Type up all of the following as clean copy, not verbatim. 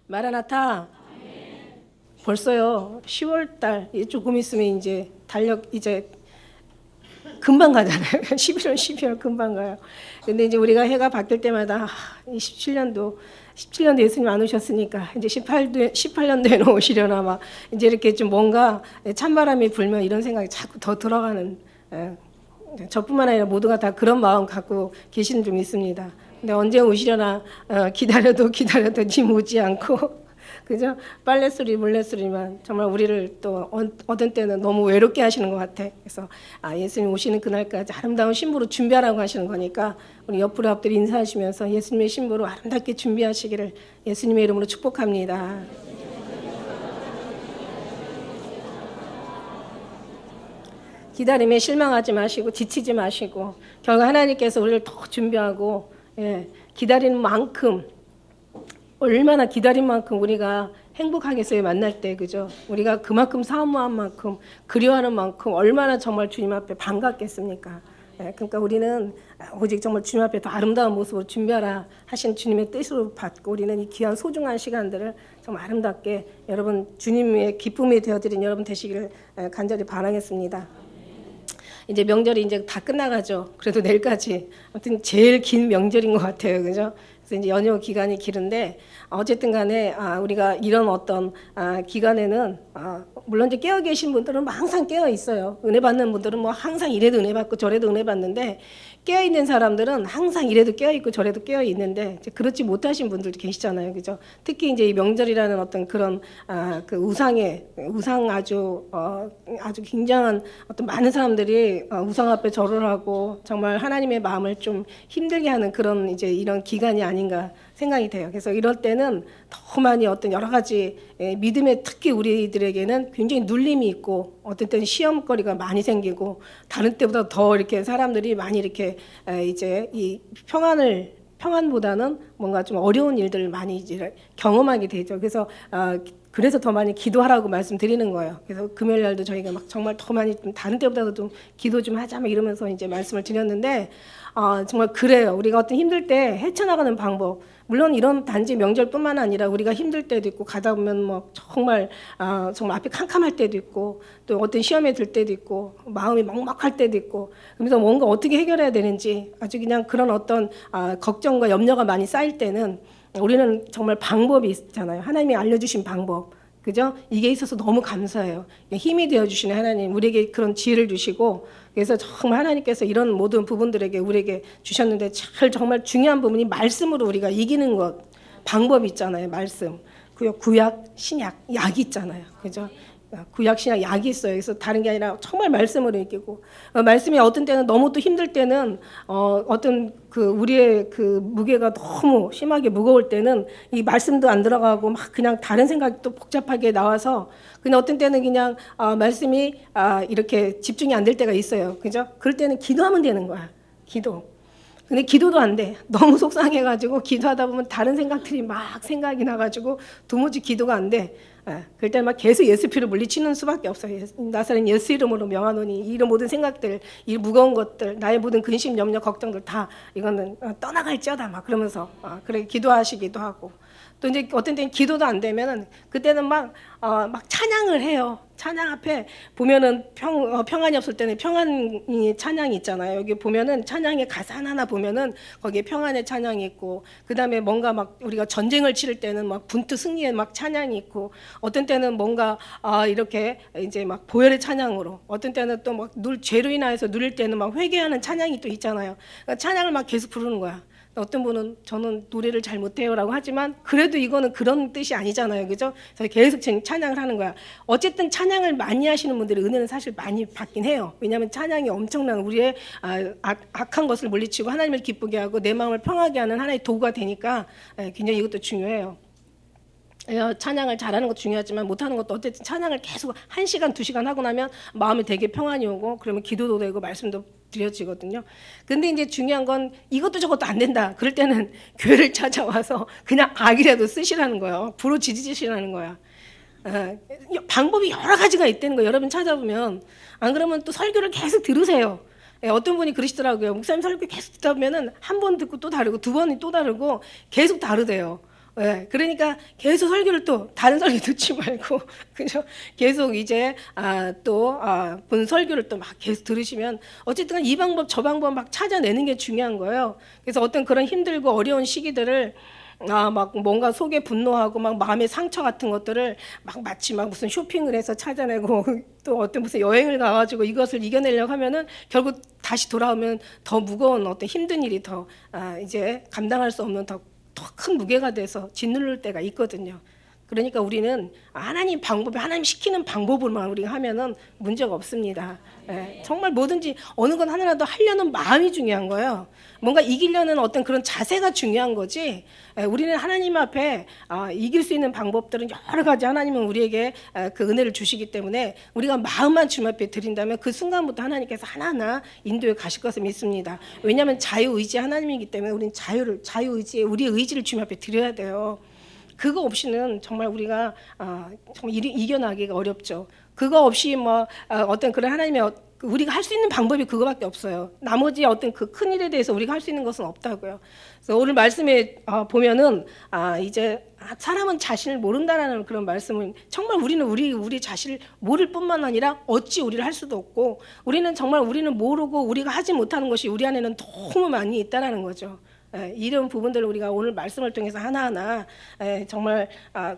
마라나타. 벌써요. 10월달 조금 있으면 이제 달력 이제 금방 가잖아요. 11월, 12월 금방 가요. 근데 이제 우리가 해가 바뀔 때마다 17년도 예수님 안 오셨으니까 이제 18년도에는 오시려나 막 이제 이렇게 좀 뭔가 찬바람이 불면 이런 생각이 자꾸 더 들어가는, 저뿐만 아니라 모두가 다 그런 마음 갖고 계시는 좀 있습니다. 근데 언제 오시려나 기다려도 님 오지 않고 그죠? 빨래 소리, 물레 소리만 정말 우리를 또 어떤 때는 너무 외롭게 하시는 것 같아. 그래서 예수님 오시는 그날까지 아름다운 신부로 준비하라고 하시는 거니까 우리 옆으로 앞들이 인사하시면서 예수님의 신부로 아름답게 준비하시기를 예수님의 이름으로 축복합니다. 기다림에 실망하지 마시고 지치지 마시고 결국 하나님께서 우리를 더 준비하고 기다리는 만큼 얼마나 기다린 만큼 우리가 행복하겠어요. 만날 때, 그죠? 우리가 그만큼 사모한 만큼 그리워하는 만큼 얼마나 정말 주님 앞에 반갑겠습니까? 그러니까 우리는 오직 정말 주님 앞에 더 아름다운 모습으로 준비하라 하신 주님의 뜻으로 받고 우리는 이 귀한 소중한 시간들을 정말 아름답게 여러분 주님의 기쁨이 되어드린 여러분 되시기를 간절히 바라겠습니다. 이제 명절이 이제 다 끝나가죠. 그래도 내일까지 아무튼 제일 긴 명절인 것 같아요, 그죠? 그래서 이제 연휴 기간이 길은데 어쨌든 간에 우리가 이런 어떤 기간에는 물론 이제 깨어 계신 분들은 항상 깨어 있어요. 은혜 받는 분들은 뭐 항상 이래도 은혜 받고 저래도 은혜 받는데 깨어 있는 사람들은 항상 이래도 깨어 있고 저래도 깨어 있는데 이제 그렇지 못하신 분들도 계시잖아요, 그죠? 특히 이제 이 명절이라는 어떤 그런 그 우상 아주 굉장한 어떤 많은 사람들이 우상 앞에 절을 하고 정말 하나님의 마음을 좀 힘들게 하는 그런 이제 이런 기간이 아닌가 생각이 돼요. 그래서 이럴 때는 더 많이 어떤 여러 가지 믿음에 특히 우리들에게는 굉장히 눌림이 있고 어떤 때는 시험거리가 많이 생기고 다른 때보다 더 이렇게 사람들이 많이 이렇게 이제 이 평안보다는 뭔가 좀 어려운 일들을 많이 이제 경험하게 되죠. 그래서 더 많이 기도하라고 말씀드리는 거예요. 그래서 금요일 날도 저희가 막 정말 더 많이 좀 다른 때보다도 좀 기도 좀 하자 막 이러면서 이제 말씀을 드렸는데 정말 그래요. 우리가 어떤 힘들 때 헤쳐나가는 방법. 물론 이런 단지 명절뿐만 아니라 우리가 힘들 때도 있고 가다 보면 뭐 정말 앞이 캄캄할 때도 있고 또 어떤 시험에 들 때도 있고 마음이 막막할 때도 있고 그래서 뭔가 어떻게 해결해야 되는지 아주 그냥 그런 어떤 걱정과 염려가 많이 쌓일 때는 우리는 정말 방법이 있잖아요. 하나님이 알려주신 방법. 그죠? 이게 있어서 너무 감사해요. 힘이 되어주시는 하나님, 우리에게 그런 지혜를 주시고, 그래서 정말 하나님께서 이런 모든 부분들에게 우리에게 주셨는데, 정말 중요한 부분이 말씀으로 우리가 이기는 것, 방법이 있잖아요. 말씀. 구약, 신약, 약이 있잖아요. 그죠? 구약, 신약, 약이 있어요. 그래서 다른 게 아니라 정말 말씀으로 이기고, 말씀이 어떤 때는 너무 또 힘들 때는, 어떤 우리의 무게가 너무 심하게 무거울 때는 이 말씀도 안 들어가고 막 그냥 다른 생각이 또 복잡하게 나와서 그냥 어떤 때는 그냥 말씀이 이렇게 집중이 안 될 때가 있어요. 그죠? 그럴 때는 기도하면 되는 거야. 기도. 근데 기도도 안 돼. 너무 속상해가지고 기도하다 보면 다른 생각들이 막 생각이 나가지고 도무지 기도가 안 돼. 그럴 때는 막 계속 예수 피로 물리치는 수밖에 없어요. 나사렛 예수 이름으로 명하노니 이런 모든 생각들, 이 무거운 것들, 나의 모든 근심, 염려, 걱정들 다 이거는 떠나갈지어다 막 그러면서 그렇게 기도하시기도 하고 또 이제 어떤 때는 기도도 안 되면은 그때는 막 찬양을 해요. 찬양 앞에 보면은 평안이 없을 때는 평안이 찬양이 있잖아요. 여기 보면은 찬양의 가사 하나 보면은 거기에 평안의 찬양이 있고 그다음에 뭔가 막 우리가 전쟁을 치를 때는 막 분투 승리의 막 찬양이 있고 어떤 때는 뭔가 이렇게 이제 막 보혈의 찬양으로 어떤 때는 또 막 죄로 인하여서 누릴 때는 막 회개하는 찬양이 또 있잖아요. 그러니까 찬양을 막 계속 부르는 거야. 어떤 분은 저는 노래를 잘 못해요라고 하지만 그래도 이거는 그런 뜻이 아니잖아요. 그죠? 그래서 계속 찬양을 하는 거야. 어쨌든 찬양을 많이 하시는 분들이 은혜는 사실 많이 받긴 해요. 왜냐하면 찬양이 엄청난 우리의 악한 것을 물리치고 하나님을 기쁘게 하고 내 마음을 평하게 하는 하나의 도구가 되니까 굉장히 이것도 중요해요. 찬양을 잘하는 것도 중요하지만 못하는 것도 어쨌든 찬양을 계속 1시간, 2시간 하고 나면 마음이 되게 평안이 오고 그러면 기도도 되고 말씀도 드려지거든요. 근데 이제 중요한 건 이것도 저것도 안 된다. 그럴 때는 교회를 찾아와서 그냥 악이라도 쓰시라는 거예요. 부르짖으시라는 거야. 방법이 여러 가지가 있다는 거예요. 여러분 찾아보면. 안 그러면 또 설교를 계속 들으세요. 어떤 분이 그러시더라고요. 목사님 설교 계속 듣다 보면은 한 번 듣고 또 다르고 두 번이 또 다르고 계속 다르대요. 예, 그러니까 계속 설교를 또 다른 설교 듣지 말고 그죠? 계속 이제 본 설교를 또 막 계속 들으시면 어쨌든 이 방법 저 방법 막 찾아내는 게 중요한 거예요. 그래서 어떤 그런 힘들고 어려운 시기들을 막 뭔가 속에 분노하고 막 마음의 상처 같은 것들을 막 마치 막 무슨 쇼핑을 해서 찾아내고 또 어떤 무슨 여행을 가가지고 이것을 이겨내려고 하면은 결국 다시 돌아오면 더 무거운 어떤 힘든 일이 더 이제 감당할 수 없는 더 큰 무게가 돼서 짓누를 때가 있거든요. 그러니까 우리는 하나님 시키는 방법으로만 우리가 하면은 문제가 없습니다. 예, 정말 뭐든지 어느 건 하나라도 하려는 마음이 중요한 거예요. 뭔가 이기려는 어떤 그런 자세가 중요한 거지. 예, 우리는 하나님 앞에 이길 수 있는 방법들은 여러 가지 하나님은 우리에게 그 은혜를 주시기 때문에 우리가 마음만 주님 앞에 드린다면 그 순간부터 하나님께서 하나하나 인도해 가실 것을 믿습니다. 왜냐하면 자유의지 하나님이기 때문에 우리는 자유의지에 우리의 의지를 주님 앞에 드려야 돼요. 그거 없이는 정말 우리가 정말 이겨나기가 어렵죠. 그거 없이 어떤 그런 하나님의 우리가 할 수 있는 방법이 그거밖에 없어요. 나머지 어떤 그 큰 일에 대해서 우리가 할 수 있는 것은 없다고요. 그래서 오늘 말씀에 보면은 이제 사람은 자신을 모른다라는 그런 말씀은 정말 우리는 우리 자신을 모를 뿐만 아니라 어찌 우리를 할 수도 없고 우리는 모르고 우리가 하지 못하는 것이 우리 안에는 너무 많이 있다라는 거죠. 이런 부분들을 우리가 오늘 말씀을 통해서 하나하나 정말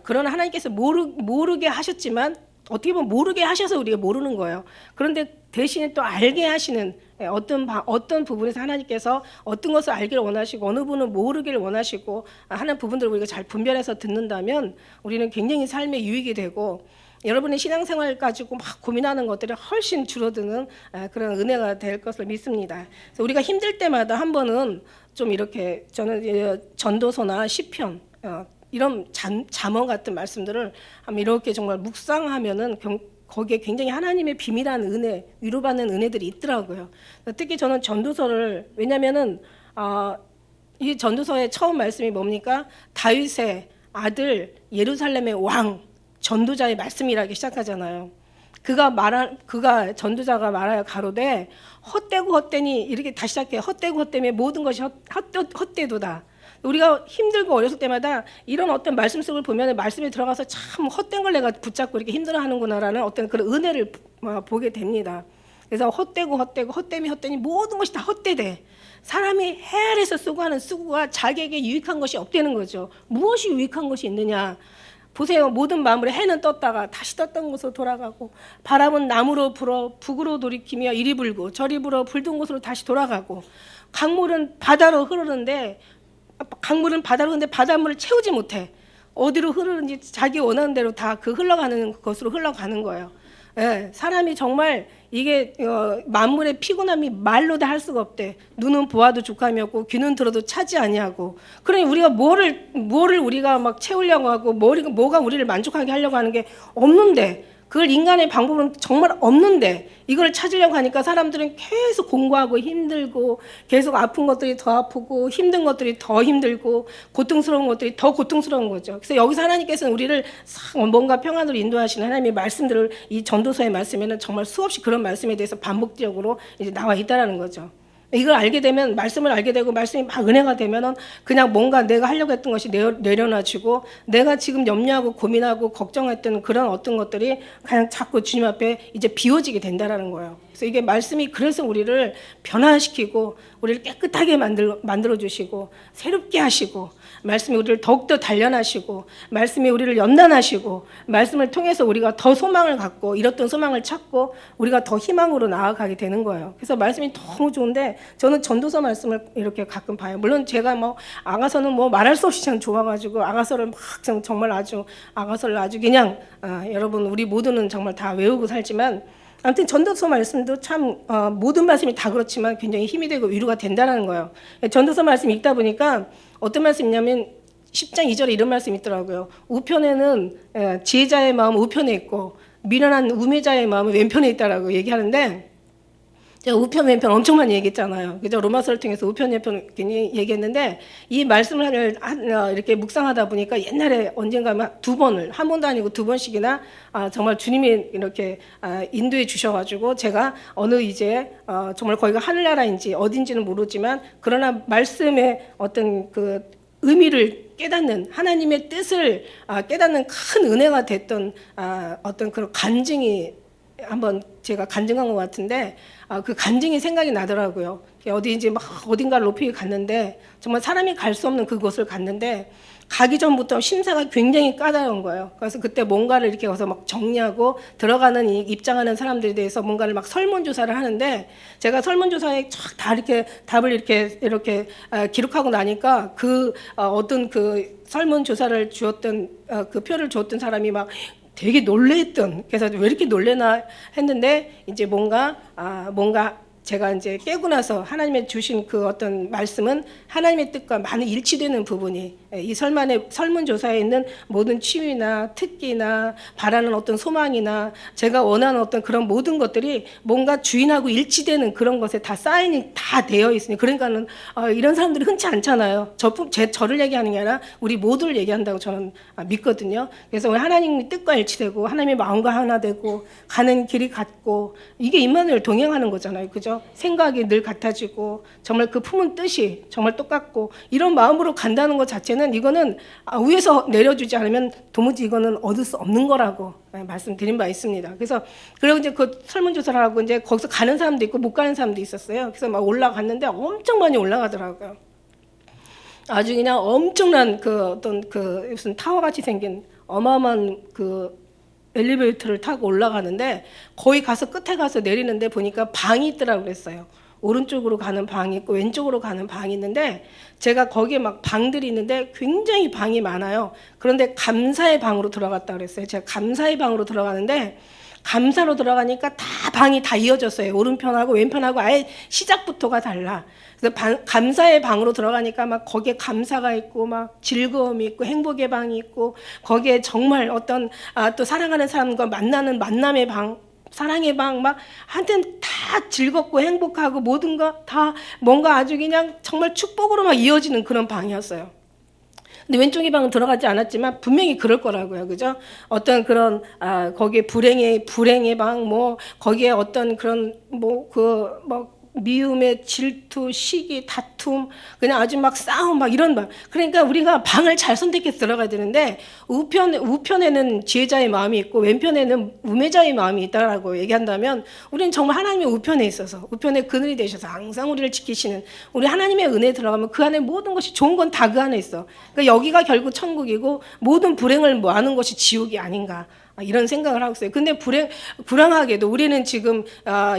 그런 하나님께서 모르게 하셨지만 어떻게 보면 모르게 하셔서 우리가 모르는 거예요. 그런데 대신에 또 알게 하시는 어떤 부분에서 하나님께서 어떤 것을 알기를 원하시고 어느 분은 모르기를 원하시고 하는 부분들을 우리가 잘 분별해서 듣는다면 우리는 굉장히 삶에 유익이 되고 여러분의 신앙생활 가지고 막 고민하는 것들이 훨씬 줄어드는 그런 은혜가 될 것을 믿습니다. 그래서 우리가 힘들 때마다 한 번은 좀 이렇게 저는 전도서나 시편 이런 잠언 같은 말씀들을 한번 이렇게 정말 묵상하면은 거기에 굉장히 하나님의 비밀한 은혜, 위로받는 은혜들이 있더라고요. 특히 저는 전도서를 왜냐면은 이 전도서의 처음 말씀이 뭡니까? 다윗의 아들 예루살렘의 왕 전도자의 말씀이라기 시작하잖아요. 그가 전도자가 말하여 가로되 헛되고 헛되니 이렇게 다시 시작해요. 헛되고 헛되며 모든 것이 헛되도다. 우리가 힘들고 어렸을 때마다 이런 어떤 말씀 속을 보면 말씀에 들어가서 참 헛된 걸 내가 붙잡고 이렇게 힘들어하는구나라는 어떤 그런 은혜를 보게 됩니다. 그래서 헛되니 모든 것이 다 헛되대. 사람이 헤아려서 수고하는 수고가 자기에게 유익한 것이 없다는 거죠. 무엇이 유익한 것이 있느냐? 보세요. 모든 마음으로 해는 떴다가 다시 떴던 곳으로 돌아가고 바람은 남으로 불어 북으로 돌이키며 이리 불고 저리 불어 불던 곳으로 다시 돌아가고 강물은 바다로 흐르는데 바닷물을 채우지 못해. 어디로 흐르는지 자기 원하는 대로 다 그 흘러가는 것으로 흘러가는 거예요. 예, 사람이 정말 이게 만물의 피곤함이 말로 다 할 수가 없대. 눈은 보아도 족함이 없고 귀는 들어도 차지 아니하고. 그러니 우리가 뭐를 우리가 막 채우려고 하고 뭐가 우리를 만족하게 하려고 하는 게 없는데 그걸 인간의 방법은 정말 없는데 이걸 찾으려고 하니까 사람들은 계속 공부하고 힘들고 계속 아픈 것들이 더 아프고 힘든 것들이 더 힘들고 고통스러운 것들이 더 고통스러운 거죠. 그래서 여기서 하나님께서는 우리를 뭔가 평안으로 인도하시는 하나님의 말씀들을 이 전도서의 말씀에는 정말 수없이 그런 말씀에 대해서 반복적으로 이제 나와 있다라는 거죠. 이걸 알게 되면 말씀을 알게 되고 말씀이 막 은혜가 되면은 그냥 뭔가 내가 하려고 했던 것이 내려놔지고 내가 지금 염려하고 고민하고 걱정했던 그런 어떤 것들이 그냥 자꾸 주님 앞에 이제 비워지게 된다라는 거예요. 그래서 이게 말씀이 그래서 우리를 변화시키고 우리를 깨끗하게 만들어 주시고 새롭게 하시고 말씀이 우리를 더욱더 단련하시고 말씀이 우리를 연단하시고 말씀을 통해서 우리가 더 소망을 갖고 잃었던 소망을 찾고 우리가 더 희망으로 나아가게 되는 거예요. 그래서 말씀이 너무 좋은데 저는 전도서 말씀을 이렇게 가끔 봐요. 물론 제가 아가서는 말할 수 없이 참 좋아가지고 아가서를 막 정말 아가서를 아주 그냥 여러분 우리 모두는 정말 다 외우고 살지만 아무튼 전도서 말씀도 참 모든 말씀이 다 그렇지만 굉장히 힘이 되고 위로가 된다는 거예요. 전도서 말씀 읽다 보니까 어떤 말씀이냐면 10장 2절에 이런 말씀이 있더라고요. 우편에는 지혜자의 마음은 우편에 있고 미련한 우매자의 마음은 왼편에 있다라고 얘기하는데 제가 우편 왼편 엄청 많이 얘기했잖아요. 그죠? 로마서를 통해서 우편 왼편 괜히 얘기했는데 이 말씀을 이렇게 묵상하다 보니까 옛날에 언젠가 한 번도 아니고 두 번씩이나 정말 주님이 이렇게 인도해 주셔가지고 제가 어느 이제 정말 거기가 하늘나라인지 어딘지는 모르지만 그러나 말씀의 어떤 그 의미를 깨닫는, 하나님의 뜻을 깨닫는 큰 은혜가 됐던 어떤 그런 간증이 한번 제가 간증한 것 같은데, 그 간증이 생각이 나더라고요. 어디인지 막 어딘가를 높이 갔는데, 정말 사람이 갈 수 없는 그곳을 갔는데, 가기 전부터 심사가 굉장히 까다로운 거예요. 그래서 그때 뭔가를 이렇게 가서 막 정리하고 들어가는 입장하는 사람들에 대해서 뭔가를 막 설문조사를 하는데, 제가 설문조사에 쫙 다 이렇게 답을 이렇게 기록하고 나니까 어떤 그 설문조사를 주었던 그 표를 주었던 사람이 막 되게 놀랬던, 그래서 왜 이렇게 놀래나 했는데, 이제 뭔가 제가 이제 깨고 나서 하나님의 주신 그 어떤 말씀은 하나님의 뜻과 많이 일치되는 부분이, 이 설문조사에 있는 모든 취미나 특기나 바라는 어떤 소망이나 제가 원하는 어떤 그런 모든 것들이 뭔가 주인하고 일치되는 그런 것에 다 사인이 다 되어 있으니, 그러니까는 이런 사람들이 흔치 않잖아요. 저를 얘기하는 게 아니라 우리 모두를 얘기한다고 저는 믿거든요. 그래서 하나님의 뜻과 일치되고 하나님의 마음과 하나 되고 가는 길이 같고, 이게 임마누엘 동행하는 거잖아요. 그죠? 생각이 늘 같아지고 정말 그 품은 뜻이 정말 똑같고, 이런 마음으로 간다는 것 자체는, 이거는 위에서 내려주지 않으면 도무지 이거는 얻을 수 없는 거라고 말씀드린 바 있습니다. 그리고 이제 그 설문조사를 하고 이제 거기서 가는 사람도 있고 못 가는 사람도 있었어요. 그래서 막 올라갔는데 엄청 많이 올라가더라고요. 아주 그냥 엄청난 무슨 타워 같이 생긴 어마어마한 엘리베이터를 타고 올라가는데, 거의 가서 끝에 가서 내리는데 보니까 방이 있더라고 그랬어요. 오른쪽으로 가는 방이 있고 왼쪽으로 가는 방이 있는데, 제가 거기에 막 방들이 있는데 굉장히 방이 많아요. 그런데 감사의 방으로 들어갔다 그랬어요. 제가 감사의 방으로 들어가는데, 감사로 들어가니까 다 방이 다 이어졌어요. 오른편하고 왼편하고 아예 시작부터가 달라. 그래서 감사의 방으로 들어가니까 막 거기에 감사가 있고 막 즐거움이 있고 행복의 방이 있고, 거기에 정말 어떤 또 사랑하는 사람과 만나는 만남의 방, 사랑의 방, 막 한ten 다 즐겁고 행복하고 모든 거 다 뭔가 아주 그냥 정말 축복으로 막 이어지는 그런 방이었어요. 근데 왼쪽의 방은 들어가지 않았지만 분명히 그럴 거라고요. 그죠? 어떤 그런 거기에 불행의 방, 뭐 거기에 어떤 그런 미움의 질투, 시기, 다툼, 그냥 아주 막 싸움, 막 이런 방. 그러니까 우리가 방을 잘 선택해서 들어가야 되는데, 우편에는 지혜자의 마음이 있고 왼편에는 우매자의 마음이 있다라고 얘기한다면, 우리는 정말 하나님의 우편에 있어서, 우편의 그늘이 되셔서 항상 우리를 지키시는 우리 하나님의 은혜에 들어가면 그 안에 모든 것이 좋은 건 다 그 안에 있어. 그러니까 여기가 결국 천국이고 모든 불행을 모아놓은 것이 지옥이 아닌가, 이런 생각을 하고 있어요. 근데 불행하게도 우리는 지금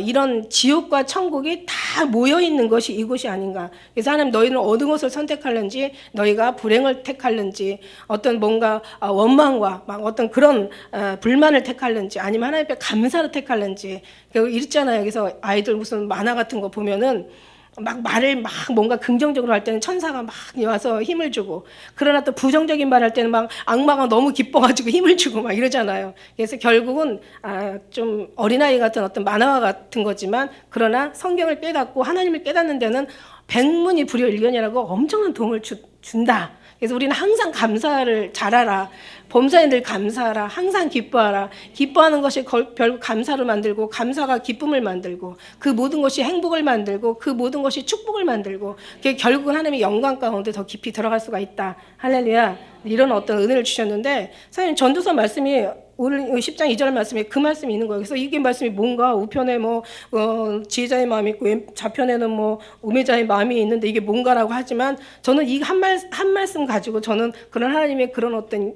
이런 지옥과 천국이 다 모여있는 것이 이곳이 아닌가. 그래서 하나님, 너희는 어느 것을 선택할는지, 너희가 불행을 택할는지, 어떤 뭔가 원망과 막 어떤 그런 불만을 택할는지, 아니면 하나님 앞에 감사를 택할는지. 이랬잖아요. 그래서 아이들 무슨 만화 같은 거 보면은 막 말을 막 뭔가 긍정적으로 할 때는 천사가 막 와서 힘을 주고, 그러나 또 부정적인 말 할 때는 막 악마가 너무 기뻐가지고 힘을 주고 막 이러잖아요. 그래서 결국은 좀 어린아이 같은 어떤 만화와 같은 거지만, 그러나 성경을 깨닫고 하나님을 깨닫는 데는 백문이 불여일견이라고 엄청난 도움을 준다. 그래서 우리는 항상 감사를 잘하라. 범사에 늘 감사하라. 항상 기뻐하라. 기뻐하는 것이 결국 감사로 만들고, 감사가 기쁨을 만들고, 그 모든 것이 행복을 만들고, 그 모든 것이 축복을 만들고, 결국은 하나님의 영광 가운데 더 깊이 들어갈 수가 있다. 할렐루야. 이런 어떤 은혜를 주셨는데, 사실 전도서 말씀이 오늘 10장 2절 말씀에 그 말씀이 있는 거예요. 그래서 이게 말씀이 뭔가 우편에 지혜자의 마음이 있고 좌편에는 우매자의 마음이 있는데 이게 뭔가라고 하지만, 저는 이 한 말씀 가지고 저는 그런 하나님의 그런 어떤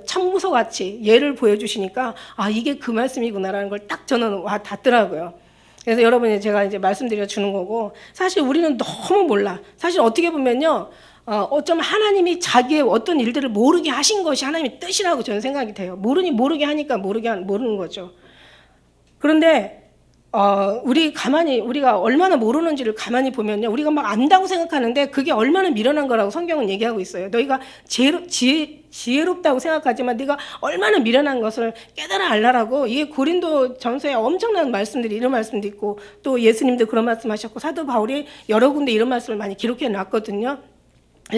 참무서같이 예를 보여주시니까, 이게 그 말씀이구나라는 걸 딱 저는 와 닿더라고요. 그래서 여러분이 제가 이제 말씀드려 주는 거고, 사실 우리는 너무 몰라. 사실 어떻게 보면요, 어쩌면 하나님이 자기의 어떤 일들을 모르게 하신 것이 하나님의 뜻이라고 저는 생각이 돼요. 모르게 하니까 모르는 거죠. 그런데 우리가 얼마나 모르는지를 가만히 보면요, 우리가 막 안다고 생각하는데 그게 얼마나 미련한 거라고 성경은 얘기하고 있어요. 너희가 지혜롭다고 생각하지만 네가 얼마나 미련한 것을 깨달아 알라라고. 이게 고린도 전서에 엄청난 말씀들이, 이런 말씀도 있고, 또 예수님도 그런 말씀하셨고, 사도 바울이 여러 군데 이런 말씀을 많이 기록해 놨거든요.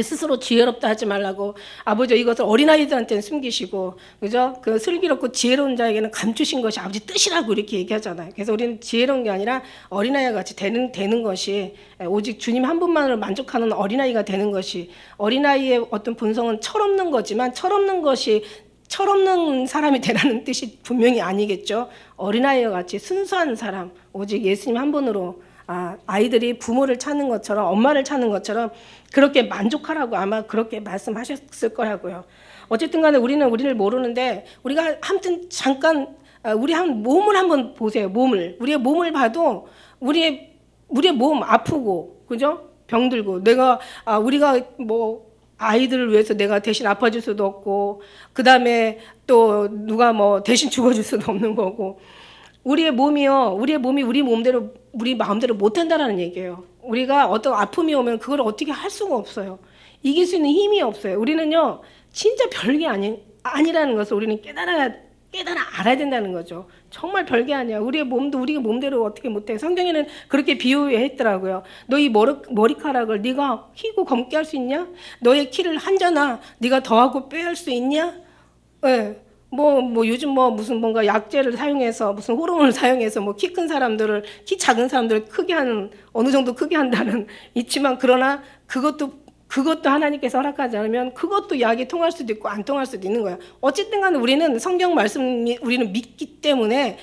스스로 지혜롭다 하지 말라고 아버지 이것을 어린아이들한테는 숨기시고 그죠? 그 슬기롭고 지혜로운 자에게는 감추신 것이 아버지 뜻이라고 이렇게 얘기하잖아요. 그래서 우리는 지혜로운 게 아니라 어린아이와 같이 되는 것이 오직 주님 한 분만으로 만족하는 어린아이가 되는 것이 어린아이의 어떤 본성은 철없는 거지만 철없는 사람이 되라는 뜻이 분명히 아니겠죠. 어린아이와 같이 순수한 사람 오직 예수님 한 분으로 아이들이 부모를 찾는 것처럼 엄마를 찾는 것처럼 그렇게 만족하라고 아마 그렇게 말씀하셨을 거라고요. 어쨌든 간에 우리를 모르는데 우리가 아무튼 잠깐 우리 몸을 한번 보세요. 우리의 몸을 봐도 우리의 몸 아프고 그죠? 병들고 우리가 뭐 아이들을 위해서 내가 대신 아파줄 수도 없고 그다음에 또 누가 뭐 대신 죽어줄 수도 없는 거고 우리 몸이 우리 마음대로 못한다라는 얘기예요. 우리가 어떤 아픔이 오면 그걸 어떻게 할 수가 없어요. 이길 수 있는 힘이 없어요. 우리는요 진짜 별게 아니라는 것을 우리는 깨달아 알아야 된다는 거죠. 정말 별게 아니야. 우리의 몸도 우리가 몸대로 어떻게 못해. 성경에는 그렇게 비유했더라고요. 너 이 머리카락을 네가 희고 검게 할 수 있냐? 너의 키를 한자나 네가 더하고 빼할 수 있냐? 네. 요즘 무슨 뭔가 약제를 사용해서 무슨 호르몬을 사용해서 키 큰 사람들을 키 작은 사람들을 어느 정도 크게 한다는 있지만 그러나 그것도 하나님께서 허락하지 않으면 그것도 약이 통할 수도 있고 안 통할 수도 있는 거야. 어쨌든 간에 우리는 성경 말씀이 우리는 믿기 때문에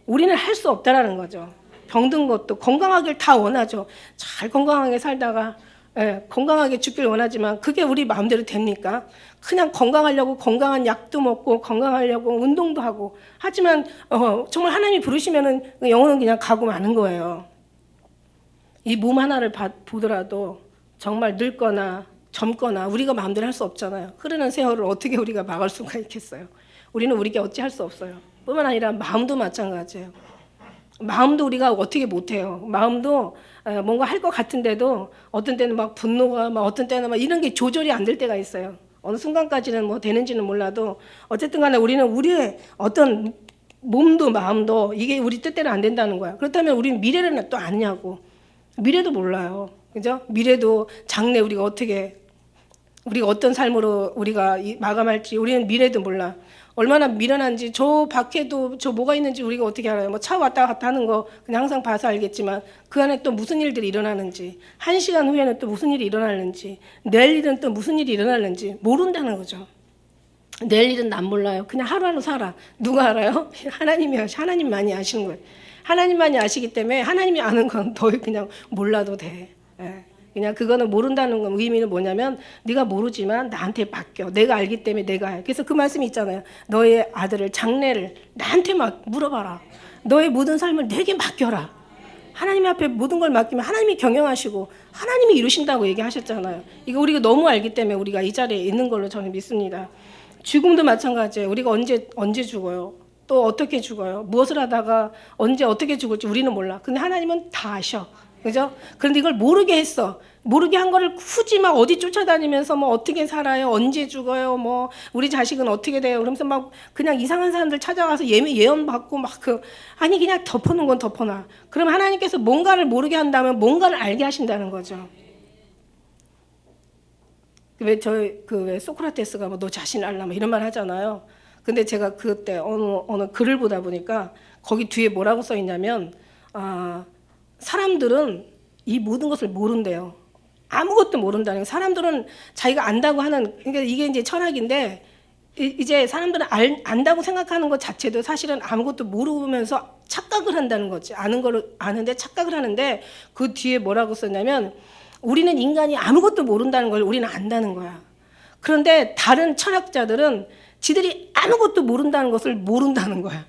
우리는 할 수 없다라는 거죠. 병든 것도 건강하길 다 원하죠. 잘 건강하게 살다가 건강하게 죽길 원하지만 그게 우리 마음대로 됩니까? 그냥 건강하려고 건강한 약도 먹고 건강하려고 운동도 하고 하지만 정말 하나님이 부르시면은 영혼은 그냥 가고 마는 거예요. 이 몸 하나를 보더라도 정말 늙거나 젊거나 우리가 마음대로 할 수 없잖아요. 흐르는 세월을 어떻게 우리가 막을 수가 있겠어요. 우리는 우리가 어찌 할 수 없어요. 뿐만 아니라 마음도 마찬가지예요. 마음도 우리가 어떻게 못해요. 마음도 뭔가 할 것 같은데도 어떤 때는 막 분노가 어떤 때는 막 이런 게 조절이 안 될 때가 있어요. 어느 순간까지는 되는지는 몰라도 어쨌든 간에 우리는 우리의 어떤 몸도 마음도 이게 우리 뜻대로 안 된다는 거야. 그렇다면 우리는 미래를 또 아냐고. 미래도 몰라요. 그죠? 미래도 장래 우리가 어떤 삶으로 우리가 마감할지 우리는 미래도 몰라. 얼마나 미련한지 저 밖에도 저 뭐가 있는지 우리가 어떻게 알아요? 차 왔다 갔다 하는 거 그냥 항상 봐서 알겠지만 그 안에 또 무슨 일들이 일어나는지 1시간 후에는 또 무슨 일이 일어나는지 내일 일은 또 무슨 일이 일어나는지 모른다는 거죠. 내일 일은 난 몰라요. 그냥 하루하루 살아. 누가 알아요? 하나님만이 아시는 거예요. 하나님만이 아시기 때문에 하나님이 아는 건 더 그냥 몰라도 돼. 그냥 그거는 모른다는 건 의미는 뭐냐면 네가 모르지만 나한테 맡겨. 내가 알기 때문에 내가 해. 그래서 그 말씀이 있잖아요. 너의 아들을 장래를 나한테 물어봐라. 너의 모든 삶을 내게 맡겨라. 하나님 앞에 모든 걸 맡기면 하나님이 경영하시고 하나님이 이루신다고 얘기하셨잖아요. 이거 우리가 너무 알기 때문에 우리가 이 자리에 있는 걸로 저는 믿습니다. 죽음도 마찬가지예요. 우리가 언제 죽어요? 또 어떻게 죽어요? 무엇을 하다가 언제 어떻게 죽을지 우리는 몰라. 근데 하나님은 다 아셔. 그죠? 그런데 이걸 모르게 했어. 모르게 한 거를 굳이 어디 쫓아다니면서 어떻게 살아요? 언제 죽어요? 우리 자식은 어떻게 돼요? 그러면서 그냥 이상한 사람들 찾아가서 예언 받고 아니 그냥 덮어놓은 건 덮어놔. 그럼 하나님께서 뭔가를 모르게 한다면 뭔가를 알게 하신다는 거죠. 왜 소크라테스가 너 자신을 알라 이런 말 하잖아요. 근데 제가 그때 어느 글을 보다 보니까 거기 뒤에 뭐라고 써 있냐면 사람들은 이 모든 것을 모른대요. 아무것도 모른다는 거예요. 사람들은 자기가 안다고 하는 그러니까 이게 이제 철학인데 이제 사람들은 안다고 생각하는 것 자체도 사실은 아무것도 모르면서 착각을 한다는 거지. 아는 걸 아는데 착각을 하는데 그 뒤에 뭐라고 썼냐면 우리는 인간이 아무것도 모른다는 걸 우리는 안다는 거야. 그런데 다른 철학자들은 지들이 아무것도 모른다는 것을 모른다는 거야.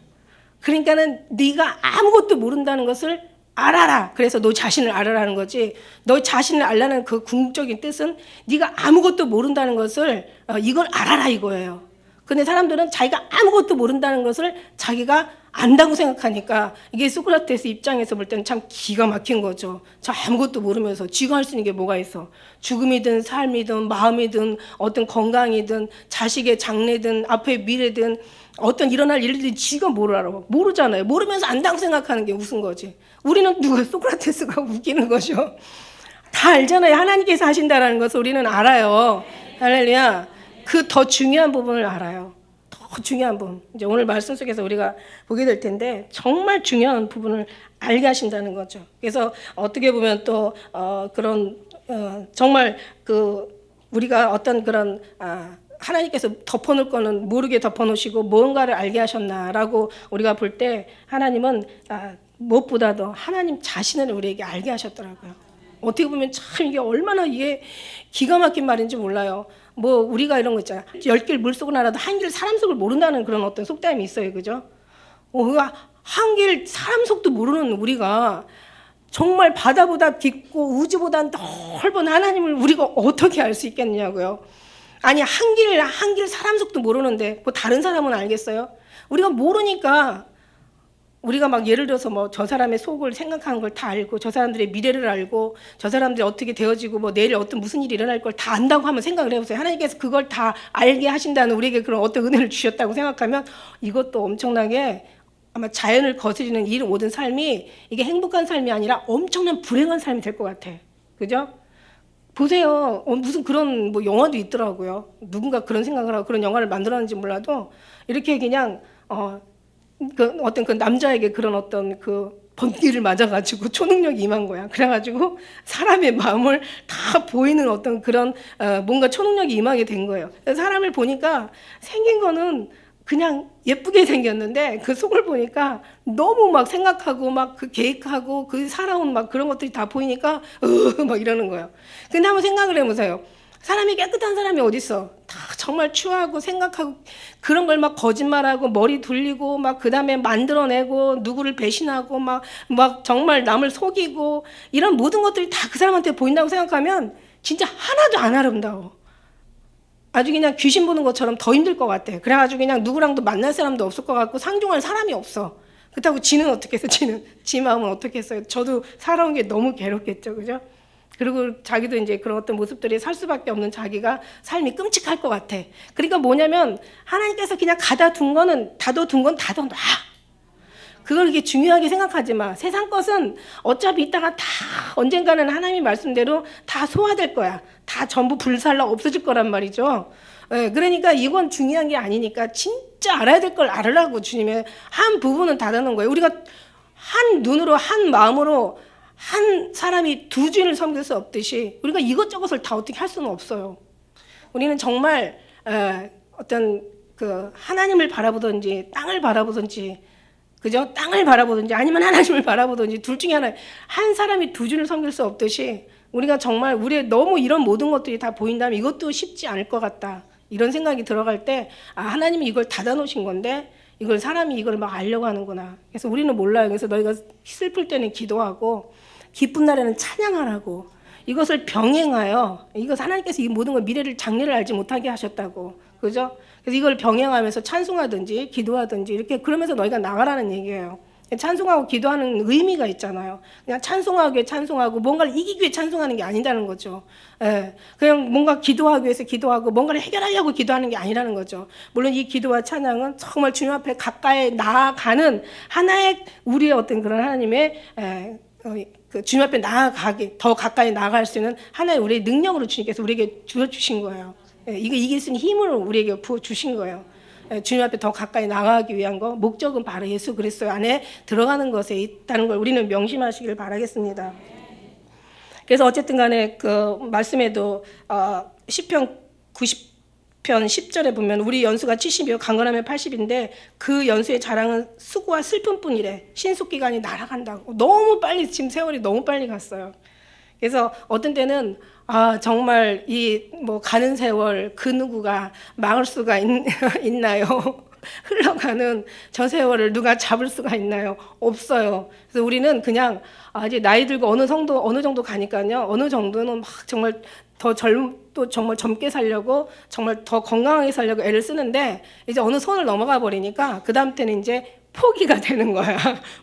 그러니까는 네가 아무것도 모른다는 것을 알아라. 그래서 너 자신을 알아라는 거지. 너 자신을 알라는 그 궁극적인 뜻은 네가 아무것도 모른다는 것을 이걸 알아라 이거예요. 근데 사람들은 자기가 아무것도 모른다는 것을 자기가 안다고 생각하니까 이게 소크라테스 입장에서 볼 때는 참 기가 막힌 거죠. 저 아무것도 모르면서 쥐가 할 수 있는 게 뭐가 있어. 죽음이든 삶이든 마음이든 어떤 건강이든 자식의 장래든 앞의 미래든 어떤 일어날 일들이 쥐가 뭘 알아. 모르잖아요. 모르면서 안다고 생각하는 게 웃은 거지. 우리는 소크라테스가 웃기는 거죠. 다 알잖아요. 하나님께서 하신다라는 것을 우리는 알아요. 할렐루야. 그 더 중요한 부분을 알아요. 더 중요한 부분. 이제 오늘 말씀 속에서 우리가 보게 될 텐데 정말 중요한 부분을 알게 하신다는 거죠. 그래서 어떻게 보면 또 그런 정말 그 우리가 어떤 그런 하나님께서 덮어놓을 거는 모르게 덮어놓으시고 뭔가를 알게 하셨나라고 우리가 볼 때 하나님은 무엇보다도 하나님 자신을 우리에게 알게 하셨더라고요. 어떻게 보면 참 이게 얼마나 이게 기가 막힌 말인지 몰라요. 뭐 우리가 이런 거 있잖아요. 10길 물속을 알아도 한 길 사람 속을 모른다는 그런 어떤 속담이 있어요. 그죠? 한 길 사람 속도 모르는 우리가 정말 바다보다 깊고 우주보다 넓은 하나님을 우리가 어떻게 알 수 있겠냐고요. 아니 한 길 사람 속도 모르는데 뭐 다른 사람은 알겠어요? 우리가 모르니까 우리가 막 예를 들어서 뭐 저 사람의 속을 생각하는 걸 다 알고 저 사람들의 미래를 알고 저 사람들이 어떻게 되어지고 뭐 내일 어떤 무슨 일이 일어날 걸 다 안다고 하면 생각을 해보세요. 하나님께서 그걸 다 알게 하신다는 우리에게 그런 어떤 은혜를 주셨다고 생각하면 이것도 엄청나게 아마 자연을 거스리는 이 모든 삶이 이게 행복한 삶이 아니라 엄청난 불행한 삶이 될 것 같아. 그죠? 보세요. 무슨 그런 뭐 영화도 있더라고요. 누군가 그런 생각을 하고 그런 영화를 만들었는지 몰라도 이렇게 그냥 그 어떤 그 남자에게 그런 어떤 그 번개를 맞아가지고 초능력이 임한 거야. 그래가지고 사람의 마음을 다 보이는 어떤 그런 뭔가 초능력이 임하게 된 거예요. 사람을 보니까 생긴 거는 그냥 예쁘게 생겼는데 그 속을 보니까 너무 막 생각하고 막 그 계획하고 그 살아온 막 그런 것들이 다 보이니까 막 이러는 거예요. 근데 한번 생각을 해보세요. 사람이 깨끗한 사람이 어딨어? 다 정말 추하고 생각하고 그런 걸 막 거짓말하고 머리 돌리고 막 그 다음에 만들어내고 누구를 배신하고 막 정말 남을 속이고 이런 모든 것들이 다 그 사람한테 보인다고 생각하면 진짜 하나도 안 아름다워. 아주 그냥 귀신 보는 것처럼 더 힘들 것 같아. 그래가지고 그냥 누구랑도 만날 사람도 없을 것 같고 상종할 사람이 없어. 그렇다고 지는 어떻게 했어? 지 마음은 어떻게 했어요? 저도 살아온 게 너무 괴롭겠죠, 그죠? 그리고 자기도 이제 그런 어떤 모습들이 살 수밖에 없는 자기가 삶이 끔찍할 것 같아. 그러니까 뭐냐면 하나님께서 그냥 가다 둔 거는 다둬둔 건 다둬놔. 그걸 이렇게 중요하게 생각하지 마. 세상 것은 어차피 이따가 다 언젠가는 하나님의 말씀대로 다 소화될 거야. 다 전부 불살라 없어질 거란 말이죠. 그러니까 이건 중요한 게 아니니까 진짜 알아야 될 걸 알으라고 주님의 한 부분은 닫아놓은 거예요. 우리가 한 눈으로 한 마음으로 한 사람이 두 주인을 섬길 수 없듯이 우리가 이것저것을 다 어떻게 할 수는 없어요. 우리는 정말 어떤 그 하나님을 바라보든지 땅을 바라보든지 그죠? 땅을 바라보든지 아니면 하나님을 바라보든지 둘 중에 하나. 한 사람이 두 주를 섬길 수 없듯이 우리가 정말 우리의 너무 이런 모든 것들이 다 보인다면 이것도 쉽지 않을 것 같다. 이런 생각이 들어갈 때 하나님이 이걸 닫아놓으신 건데 이걸 사람이 이걸 막 알려고 하는구나. 그래서 우리는 몰라요. 그래서 너희가 슬플 때는 기도하고 기쁜 날에는 찬양하라고. 이것을 병행하여 이것 하나님께서 이 모든 걸 미래를 장래를 알지 못하게 하셨다고. 그죠? 그래서 이걸 병행하면서 찬송하든지 기도하든지 이렇게 그러면서 너희가 나가라는 얘기예요. 찬송하고 기도하는 의미가 있잖아요. 그냥 찬송하기 위해 찬송하고 뭔가를 이기기 위해 찬송하는 게 아니라는 거죠. 그냥 뭔가 기도하기 위해서 기도하고 뭔가를 해결하려고 기도하는 게 아니라는 거죠. 물론 이 기도와 찬양은 정말 주님 앞에 가까이 나아가는 하나의 우리의 어떤 그런 하나님의 그 주님 앞에 나아가게 더 가까이 나아갈 수 있는 하나의 우리의 능력으로 주님께서 우리에게 주신 거예요. 이거 이길 수 있는 힘을 우리에게 부어 주신 거예요. 주님 앞에 더 가까이 나아가기 위한 거 목적은 바로 예수 그리스도 안에 들어가는 것에 있다는 걸 우리는 명심하시길 바라겠습니다. 그래서 어쨌든 간에 그 말씀에도 시편 90편 10절에 보면 우리 연수가 70이요 강건하면 80인데 그 연수의 자랑은 수고와 슬픔뿐이래. 신속기간이 날아간다고. 너무 빨리 지금 세월이 너무 빨리 갔어요. 그래서 어떤 때는 정말 이 뭐 가는 세월 그 누구가 막을 수가 있나요? 흘러가는 저 세월을 누가 잡을 수가 있나요? 없어요. 그래서 우리는 그냥 이제 나이 들고 어느 정도 가니까요. 어느 정도는 막 정말 또 정말 젊게 살려고 정말 더 건강하게 살려고 애를 쓰는데 이제 어느 선을 넘어가 버리니까 그 다음 때는 이제 포기가 되는 거야.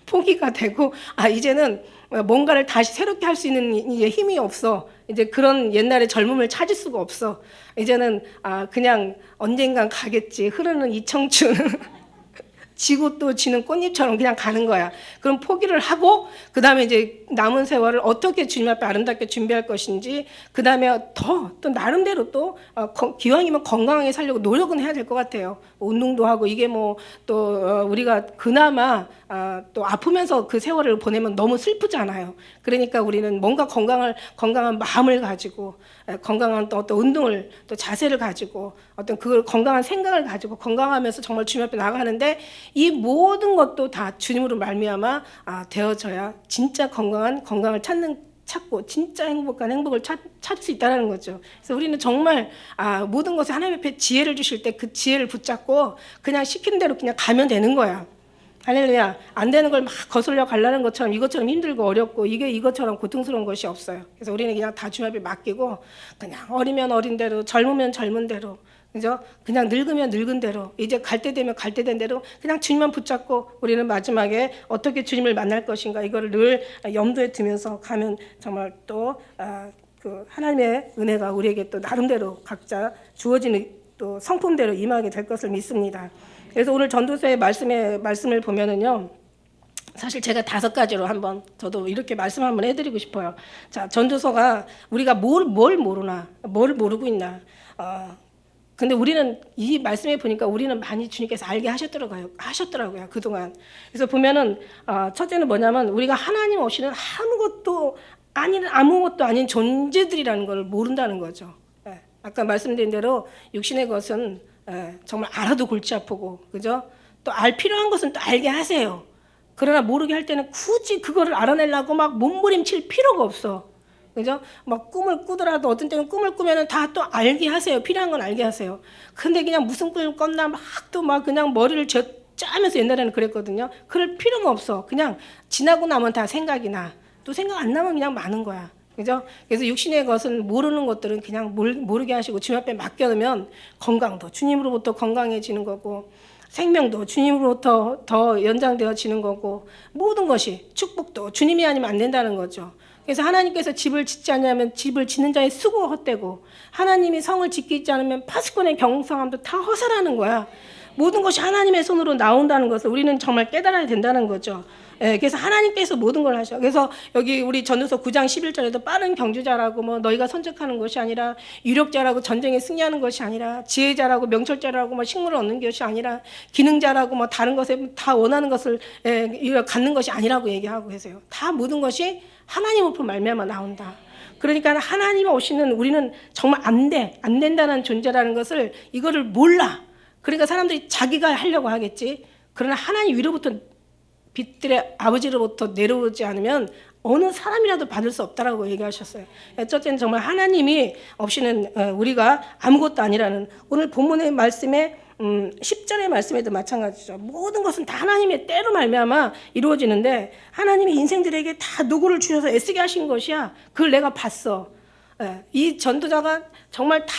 포기가 되고 이제는 뭔가를 다시 새롭게 할 수 있는 이제 힘이 없어. 이제 그런 옛날의 젊음을 찾을 수가 없어. 이제는 그냥 언젠간 가겠지. 흐르는 이 청춘. 지고 또 지는 꽃잎처럼 그냥 가는 거야. 그럼 포기를 하고 그 다음에 이제 남은 세월을 어떻게 주님 앞에 아름답게 준비할 것인지 그 다음에 또 나름대로 또 기왕이면 건강하게 살려고 노력은 해야 될 것 같아요. 운동도 하고 이게 뭐 또 우리가 그나마 또 아프면서 그 세월을 보내면 너무 슬프잖아요. 그러니까 우리는 뭔가 건강한 마음을 가지고 건강한 또 어떤 운동을 또 자세를 가지고 어떤 그 건강한 생각을 가지고 건강하면서 정말 주님 앞에 나가는데 이 모든 것도 다 주님으로 말미암아 되어져야 진짜 건강을 찾고 진짜 행복한 행복을 찾을 수 있다는 거죠. 그래서 우리는 정말 모든 것에 하나님 앞에 지혜를 주실 때 그 지혜를 붙잡고 그냥 시키는 대로 그냥 가면 되는 거야. 할렐루야. 안 되는 걸 막 거슬려 가려는 것처럼 이것처럼 힘들고 어렵고 이것처럼 고통스러운 것이 없어요. 그래서 우리는 그냥 다 주님 앞에 맡기고 그냥 어리면 어린 대로 젊으면 젊은 대로 그죠? 그냥 늙으면 늙은 대로 이제 갈 때 되면 갈 때 된 대로 그냥 주님만 붙잡고 우리는 마지막에 어떻게 주님을 만날 것인가 이거를 늘 염두에 두면서 가면 정말 또 그 하나님의 은혜가 우리에게 또 나름대로 각자 주어지는 또 성품대로 임하게 될 것을 믿습니다. 그래서 오늘 전도서의 말씀을 보면은요. 사실 제가 5가지로 한번 저도 이렇게 말씀 한번 해드리고 싶어요. 자, 전도서가 우리가 뭘 모르나, 뭘 모르고 있나. 근데 우리는 이 말씀에 보니까 우리는 많이 주님께서 알게 하셨더라고요 그동안. 그래서 보면은 첫째는 뭐냐면 우리가 하나님 없이는 아무것도 아닌 존재들이라는 걸 모른다는 거죠. 예. 아까 말씀드린 대로 육신의 것은 정말 알아도 골치 아프고 그죠? 또 알 필요한 것은 또 알게 하세요. 그러나 모르게 할 때는 굳이 그거를 알아내려고 막 몸부림칠 필요가 없어. 그죠? 막 꿈을 꾸더라도 어떤 때는 꿈을 꾸면은 다 또 알게 하세요. 필요한 건 알게 하세요. 근데 그냥 무슨 꿈을 꿨나 막 그냥 머리를 짜면서 옛날에는 그랬거든요. 그럴 필요가 없어. 그냥 지나고 나면 다 생각이 나. 또 생각 안 나면 그냥 마는 거야. 그죠? 그래서 육신의 것은 모르는 것들은 그냥 모르게 하시고 주님 앞에 맡겨놓으면 건강도 주님으로부터 건강해지는 거고 생명도 주님으로부터 더 연장되어지는 거고 모든 것이 축복도 주님이 아니면 안 된다는 거죠. 그래서 하나님께서 집을 짓지 않으면 집을 짓는 자의 수고가 헛되고 하나님이 성을 지키지 않으면 파수꾼의 경성함도 다 허사라는 거야. 모든 것이 하나님의 손으로 나온다는 것을 우리는 정말 깨달아야 된다는 거죠. 예, 그래서 하나님께서 모든 걸 하셔. 그래서 여기 우리 전도서 9장 11절에도 빠른 경주자라고 뭐 너희가 선택하는 것이 아니라 유력자라고 전쟁에 승리하는 것이 아니라 지혜자라고 명철자라고 뭐 식물을 얻는 것이 아니라 기능자라고 뭐 다른 것에 다 원하는 것을 갖는 것이 아니라고 얘기하고 계세요. 다 모든 것이 하나님으로 말미암아 나온다. 그러니까 하나님 없이는 우리는 정말 안 된다는 존재라는 것을 이거를 몰라. 그러니까 사람들이 자기가 하려고 하겠지. 그러나 하나님 위로부터 빛들의 아버지로부터 내려오지 않으면 어느 사람이라도 받을 수 없다라고 얘기하셨어요. 첫째는 정말 하나님이 없이는 우리가 아무것도 아니라는 오늘 본문의 말씀에 10절의 말씀에도 마찬가지죠. 모든 것은 다 하나님의 때로 말미암아 이루어지는데 하나님이 인생들에게 다 노고를 주셔서 애쓰게 하신 것이야. 그걸 내가 봤어. 이 전도자가 정말 다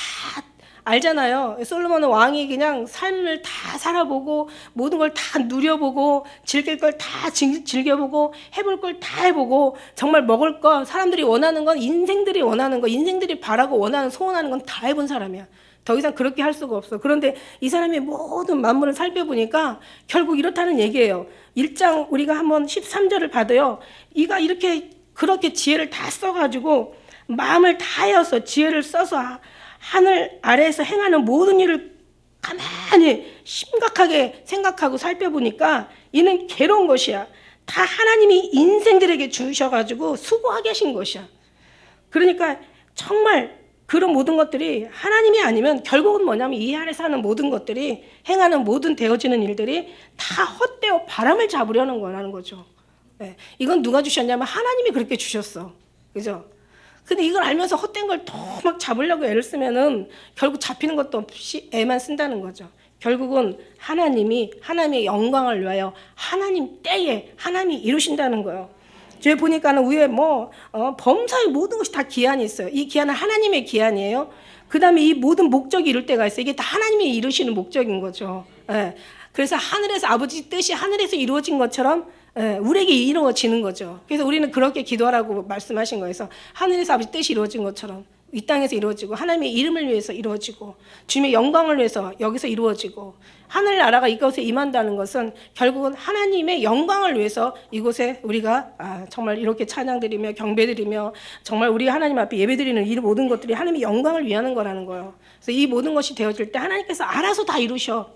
알잖아요. 솔로몬 왕이 그냥 삶을 다 살아보고 모든 걸 다 누려보고 즐길 걸 다 즐겨보고 해볼 걸 다 해보고 정말 먹을 거 사람들이 원하는 건 인생들이 원하는 거 인생들이 바라고 원하는 소원하는 건 다 해본 사람이야. 더 이상 그렇게 할 수가 없어. 그런데 이 사람의 모든 만물을 살펴보니까 결국 이렇다는 얘기예요. 1장 우리가 한번 13절을 봐도요. 이가 그렇게 지혜를 다 써가지고 마음을 다해서 지혜를 써서 하늘 아래에서 행하는 모든 일을 가만히 심각하게 생각하고 살펴보니까 이는 괴로운 것이야. 다 하나님이 인생들에게 주셔가지고 수고하게 하신 것이야. 그러니까 정말 그런 모든 것들이 하나님이 아니면 결국은 뭐냐면 이 아래서 하는 모든 것들이 행하는 모든 되어지는 일들이 다 헛되어 바람을 잡으려는 거라는 거죠. 네. 이건 누가 주셨냐면 하나님이 그렇게 주셨어. 그죠? 근데 이걸 알면서 헛된 걸 더 막 잡으려고 애를 쓰면은 결국 잡히는 것도 없이 애만 쓴다는 거죠. 결국은 하나님의 영광을 위하여 하나님 때에 하나님이 이루신다는 거예요. 뒤에 보니까는 위에 범사의 모든 것이 다 기한이 있어요. 이 기한은 하나님의 기한이에요. 그 다음에 이 모든 목적이 이룰 때가 있어요. 이게 다 하나님이 이루시는 목적인 거죠. 예. 그래서 하늘에서 아버지 뜻이 하늘에서 이루어진 것처럼 우리에게 이루어지는 거죠. 그래서 우리는 그렇게 기도하라고 말씀하신 거예요. 그래서 하늘에서 아버지 뜻이 이루어진 것처럼 이 땅에서 이루어지고 하나님의 이름을 위해서 이루어지고 주님의 영광을 위해서 여기서 이루어지고 하늘나라가 이곳에 임한다는 것은 결국은 하나님의 영광을 위해서 이곳에 우리가 정말 이렇게 찬양드리며 경배드리며 정말 우리 하나님 앞에 예배드리는 이 모든 것들이 하나님의 영광을 위하는 거라는 거예요. 그래서 이 모든 것이 되어질 때 하나님께서 알아서 다 이루셔.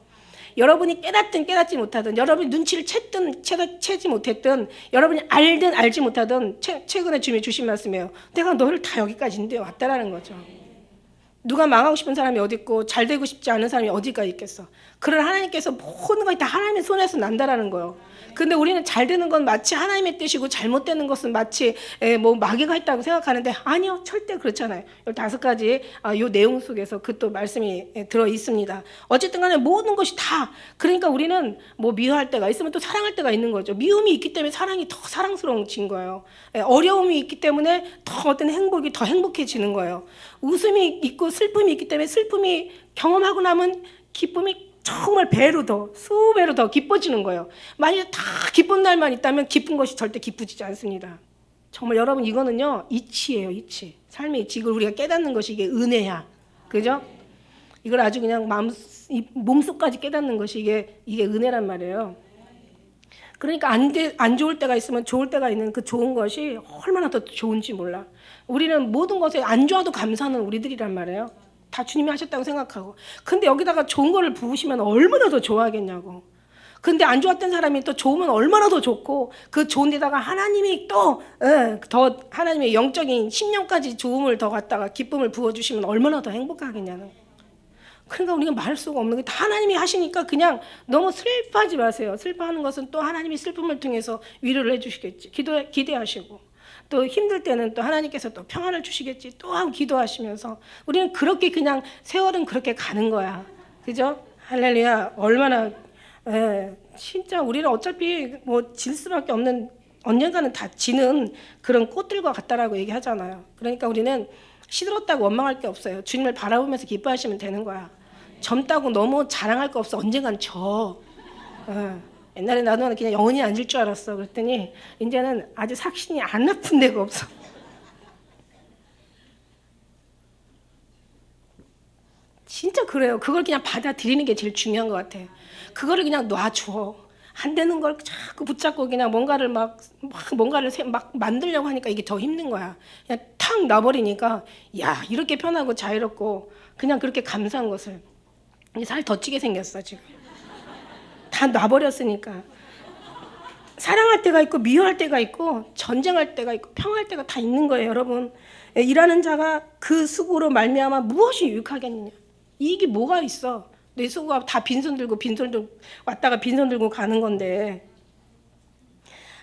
여러분이 깨닫든 깨닫지 못하든 여러분이 눈치를 챘든 채지 못했든 여러분이 알든 알지 못하든 최근에 주님이 주신 말씀이에요. 내가 너를 다 여기까지 인도해 왔다라는 거죠. 누가 망하고 싶은 사람이 어디 있고 잘 되고 싶지 않은 사람이 어디가 있겠어. 그러나 하나님께서 모든 것이 다 하나님의 손에서 난다라는 거예요. 근데 우리는 잘 되는 건 마치 하나님의 뜻이고 잘못되는 것은 마치 뭐 마귀가 있다고 생각하는데 아니요, 절대 그렇잖아요. 5가지 요 내용 속에서 그 또 말씀이 들어 있습니다. 어쨌든 간에 모든 것이 다, 그러니까 우리는 뭐 미워할 때가 있으면 또 사랑할 때가 있는 거죠. 미움이 있기 때문에 사랑이 더 사랑스러워진 거예요. 어려움이 있기 때문에 더 어떤 행복이 더 행복해지는 거예요. 웃음이 있고 슬픔이 있기 때문에 슬픔이 경험하고 나면 기쁨이 정말 배로 더, 수배로 더 기뻐지는 거예요. 만약에 다 기쁜 날만 있다면 기쁜 것이 절대 기쁘지 않습니다. 정말 여러분, 이거는요, 이치예요, 이치. 삶의 이치. 이걸 우리가 깨닫는 것이 이게 은혜야. 그죠? 이걸 아주 그냥 몸속까지 깨닫는 것이 이게 은혜란 말이에요. 그러니까 안 좋을 때가 있으면 좋을 때가 있는 그 좋은 것이 얼마나 더 좋은지 몰라. 우리는 모든 것에 안 좋아도 감사하는 우리들이란 말이에요. 다 주님이 하셨다고 생각하고. 근데 여기다가 좋은 거를 부으시면 얼마나 더 좋아하겠냐고. 근데 안 좋았던 사람이 또 좋으면 얼마나 더 좋고, 그 좋은 데다가 하나님이 또 더 하나님의 영적인 심령까지 좋음을 더 갖다가 기쁨을 부어주시면 얼마나 더 행복하겠냐는. 그러니까 우리가 말할 수가 없는 게 다 하나님이 하시니까 그냥 너무 슬퍼하지 마세요. 슬퍼하는 것은 또 하나님이 슬픔을 통해서 위로를 해주시겠지. 기대하시고. 또 힘들 때는 또 하나님께서 또 평안을 주시겠지. 또한 기도하시면서 우리는 그렇게 그냥 세월은 그렇게 가는 거야. 그죠? 할렐루야. 얼마나 진짜 우리는 어차피 뭐 질 수밖에 없는, 언젠가는 다 지는 그런 꽃들과 같다라고 얘기하잖아요. 그러니까 우리는 시들었다고 원망할 게 없어요. 주님을 바라보면서 기뻐하시면 되는 거야. 젊다고 너무 자랑할 거 없어. 언젠간 져. 옛날에 나도 그냥 영원히 앉을 줄 알았어. 그랬더니 이제는 아주 삭신이 안 아픈 데가 없어. 진짜 그래요. 그걸 그냥 받아들이는 게 제일 중요한 것 같아요. 그거를 그냥 놔줘. 안 되는 걸 자꾸 붙잡고 그냥 뭔가를 뭔가를 막 만들려고 하니까 이게 더 힘든 거야. 그냥 탁 놔버리니까, 야, 이렇게 편하고 자유롭고 그냥 그렇게 감사한 것을. 살 더 찌게 생겼어 지금. 다 놔버렸으니까. 사랑할 때가 있고 미워할 때가 있고 전쟁할 때가 있고 평화할 때가 다 있는 거예요, 여러분. 일하는 자가 그 수고로 말미암아 무엇이 유익하겠느냐. 이익이 뭐가 있어. 내 수고가 다 빈손 들고 왔다가 빈손 들고 가는 건데,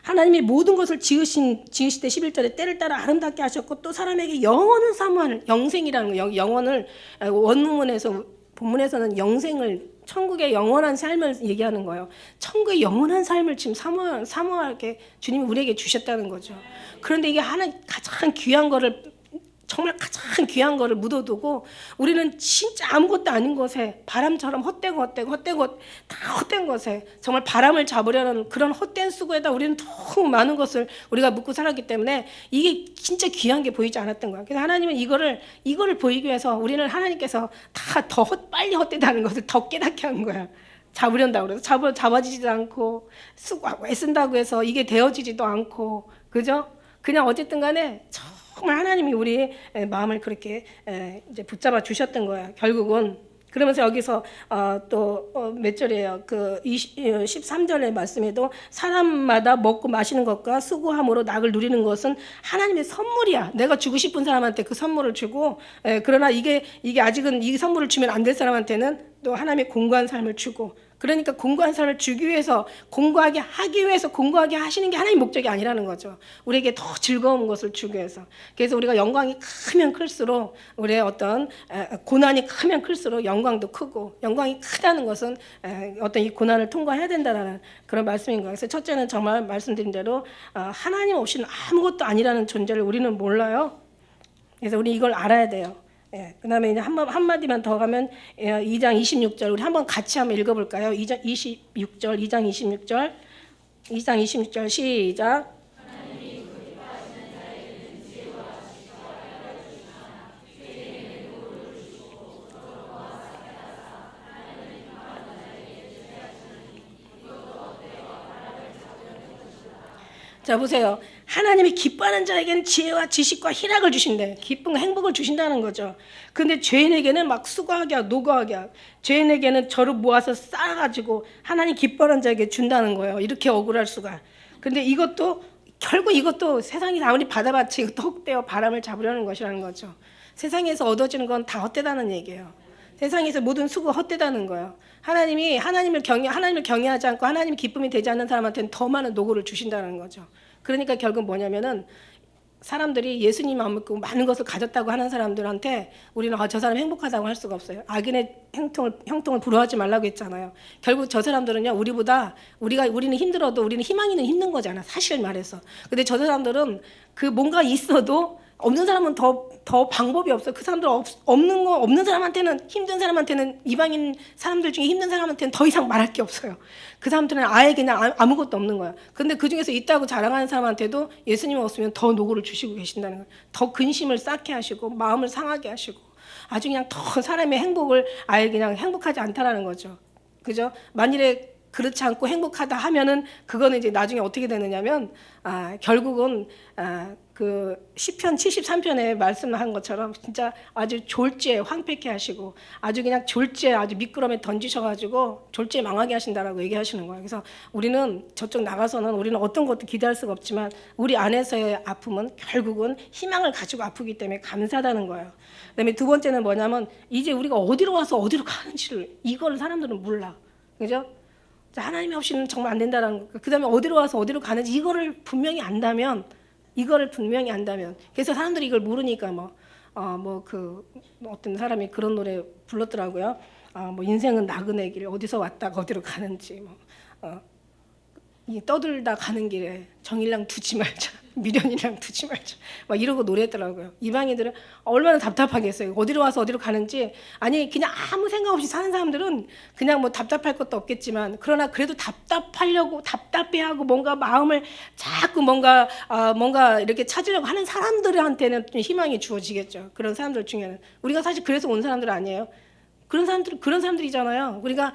하나님이 모든 것을 지으실 때 11절에 때를 따라 아름답게 하셨고 또 사람에게 영원을 사모하는, 영생이라는 거예요. 영원을 본문에서는 영생을, 천국의 영원한 삶을 얘기하는 거예요. 천국의 영원한 삶을 지금 사모하게 주님이 우리에게 주셨다는 거죠. 그런데 이게 가장 귀한 거를, 정말 가장 귀한 거를 묻어두고 우리는 진짜 아무것도 아닌 것에, 바람처럼 헛되고 다 헛된 것에 정말 바람을 잡으려는 그런 헛된 수고에다 우리는 너무 많은 것을 우리가 묻고 살았기 때문에 이게 진짜 귀한 게 보이지 않았던 거야. 그래서 하나님은 이거를 보이기 위해서 우리는 하나님께서 다 더 빨리 헛되다는 것을 더 깨닫게 한 거야. 잡으려다고 그래서 잡아지지도 않고 수고하고 애쓴다고 해서 이게 되어지지도 않고, 그죠? 그냥 어쨌든 간에 정말 하나님이 우리 마음을 그렇게 이제 붙잡아 주셨던 거야, 결국은. 그러면서 여기서 또 몇 절이에요? 그 13절의 말씀에도 사람마다 먹고 마시는 것과 수고함으로 낙을 누리는 것은 하나님의 선물이야. 내가 주고 싶은 사람한테 그 선물을 주고, 그러나 이게 아직은 이 선물을 주면 안 될 사람한테는 또 하나님의 공고한 삶을 주고, 그러니까 공고한 삶을 주기 위해서, 공고하게 하기 위해서 공고하게 하시는 게 하나님의 목적이 아니라는 거죠. 우리에게 더 즐거운 것을 주기 위해서. 그래서 우리가 영광이 크면 클수록, 우리의 어떤 고난이 크면 클수록 영광도 크고, 영광이 크다는 것은 어떤 이 고난을 통과해야 된다는 그런 말씀인 거예요. 그래서 첫째는 정말 말씀드린 대로 하나님 없이는 아무것도 아니라는 존재를 우리는 몰라요. 그래서 우리 이걸 알아야 돼요. 그 다음에 이제 한마디만 더 가면 2장 26절, 우리 한번 같이 한번 읽어볼까요? 2장 26절 시작. 자 보세요. 하나님이 기뻐하는 자에게는 지혜와 지식과 희락을 주신대. 기쁨과 행복을 주신다는 거죠. 근데 죄인에게는 막 수고하게 하고 노고하게 하고, 죄인에게는 저를 모아서 쌓아가지고 하나님 기뻐하는 자에게 준다는 거예요. 이렇게 억울할 수가. 근데 이것도 결국 이것도 세상이 아무리 받아봤자 이것도 헛되어 바람을 잡으려는 것이라는 거죠. 세상에서 얻어지는 건 다 헛되다는 얘기예요. 세상에서 모든 수고가 헛되다는 거예요. 하나님이 하나님을 경외하지 않고 하나님이 기쁨이 되지 않는 사람한테는 더 많은 노고를 주신다는 거죠. 그러니까 결국 뭐냐면은 사람들이 예수님 안 믿고 많은 것을 가졌다고 하는 사람들한테 우리는 저 사람 행복하다고 할 수가 없어요. 악인의 형통을 부러워하지 말라고 했잖아요. 결국 저 사람들은요, 우리는 힘들어도 우리는 희망이 있는 힘든 거잖아, 사실 말해서. 근데 저 사람들은 그 뭔가 있어도 없는 사람은 더 방법이 없어요. 그 사람들 없는 사람한테는, 힘든 사람한테는, 이방인 사람들 중에 힘든 사람한테는 더 이상 말할 게 없어요. 그 사람들은 아예 그냥 아무것도 없는 거야. 근데 그 중에서 있다고 자랑하는 사람한테도 예수님 없으면 더 노고를 주시고 계신다는 거예요. 더 근심을 쌓게 하시고 마음을 상하게 하시고 아주 그냥 더 사람의 행복을 아예 그냥 행복하지 않다라는 거죠. 그죠? 만일에 그렇지 않고 행복하다 하면은 그거는 이제 나중에 어떻게 되느냐면 결국은 그 시편 73편에 말씀한 것처럼 진짜 아주 졸지에 황폐케 하시고 아주 그냥 졸지에 아주 미끄럼에 던지셔가지고 졸지에 망하게 하신다라고 얘기하시는 거예요. 그래서 우리는 저쪽 나가서는 우리는 어떤 것도 기대할 수가 없지만 우리 안에서의 아픔은 결국은 희망을 가지고 아프기 때문에 감사하다는 거예요. 그다음에 두 번째는 뭐냐면 이제 우리가 어디로 와서 어디로 가는지를 이걸 사람들은 몰라. 그죠? 하나님이 없이는 정말 안 된다라는 거. 그다음에 어디로 와서 어디로 가는지 이거를 분명히 안다면 그래서 사람들이 이걸 모르니까 어떤 사람이 그런 노래 불렀더라고요. 인생은 나그네 길, 어디서 왔다가 어디로 가는지 이 떠들다 가는 길에 정일랑 두지 말자, 미련이랑 두지 말자, 막 이러고 노래했더라고요. 이방인들은 얼마나 답답하겠어요. 어디로 와서 어디로 가는지. 아니 그냥 아무 생각 없이 사는 사람들은 그냥 뭐 답답할 것도 없겠지만, 그러나 그래도 답답해하고 뭔가 마음을 자꾸 뭔가 이렇게 찾으려고 하는 사람들한테는 희망이 주어지겠죠. 그런 사람들 중에는 우리가 사실 그래서 온 사람들 아니에요. 그런 사람들이잖아요. 우리가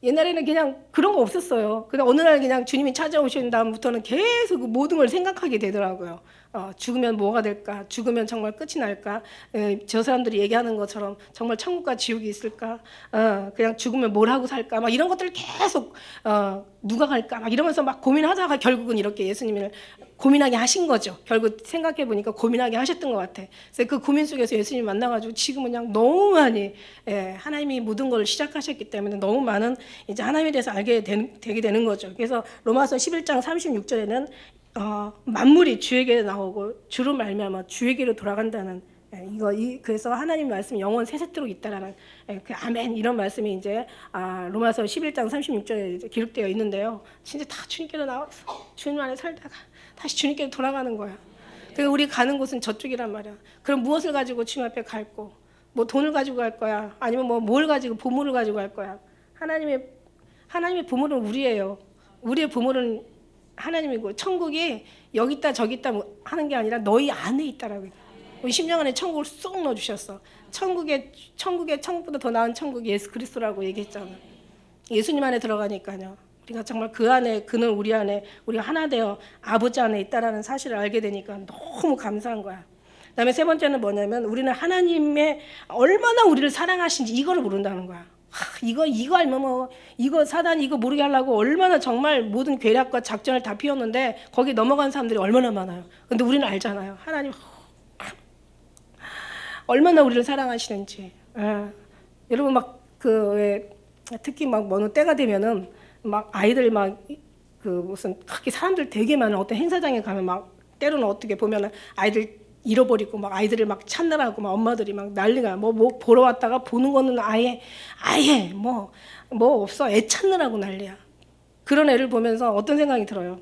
옛날에는 그냥 그런 거 없었어요. 근데 어느 날 그냥 주님이 찾아오신 다음부터는 계속 모든 걸 생각하게 되더라고요. 죽으면 뭐가 될까? 죽으면 정말 끝이 날까? 저 사람들이 얘기하는 것처럼 정말 천국과 지옥이 있을까? 그냥 죽으면 뭘 하고 살까? 막 이런 것들을 계속 누가 갈까? 막 이러면서 막 고민하다가 결국은 이렇게 예수님을 고민하게 하신 거죠. 결국 생각해 보니까 고민하게 하셨던 것 같아. 그래서 그 고민 속에서 예수님 만나가지고 지금은 그냥 너무 많이 하나님이 모든 걸 시작하셨기 때문에 너무 많은 이제 하나님에 대해서 알게 되게 되는 거죠. 그래서 로마서 11장 36절에는 만물이 주에게 나오고 주로 말미암아 주에게로 돌아간다는 그래서 하나님 말씀 영원 세세토록 있다라는 그 아멘 이런 말씀이 이제 로마서 11장 36절에 기록되어 있는데요. 진짜 다 주님께로 나와서 주님 안에 살다가 다시 주님께로 돌아가는 거야. 그러니까 우리 가는 곳은 저쪽이란 말이야. 그럼 무엇을 가지고 주님 앞에 갈고, 뭐 돈을 가지고 갈 거야, 아니면 뭘 가지고 보물을 가지고 갈 거야. 하나님의 보물은 우리예요. 우리의 보물은 하나님이고, 천국이 여기 있다 저기 있다 하는 게 아니라 너희 안에 있다라고. 우리 심령 안에 천국을 쏙 넣어주셨어. 천국보다 더 나은 천국이 예수 그리스도라고 얘기했잖아. 예수님 안에 들어가니까요. 우리가 정말 그 안에, 그는 우리 안에, 우리가 하나 되어 아버지 안에 있다라는 사실을 알게 되니까 너무 감사한 거야. 그다음에 세 번째는 뭐냐면 우리는 하나님의 얼마나 우리를 사랑하신지 이거를 모른다는 거야. 이거 알면 이거 사단이 이거 모르게 하려고 얼마나 정말 모든 계략과 작전을 다 피웠는데 거기 넘어간 사람들이 얼마나 많아요. 근데 우리는 알잖아요. 하나님 얼마나 우리를 사랑하시는지. 여러분 특히 어느 때가 되면은 아이들 무슨 그렇게 사람들 되게 많은 어떤 행사장에 가면 때로는 어떻게 보면은 아이들 잃어버리고 아이들을 찾느라고 엄마들이 난리가 뭐 보러 왔다가 보는 거는 아예 뭐 없어. 애 찾느라고 난리야. 그런 애를 보면서 어떤 생각이 들어요.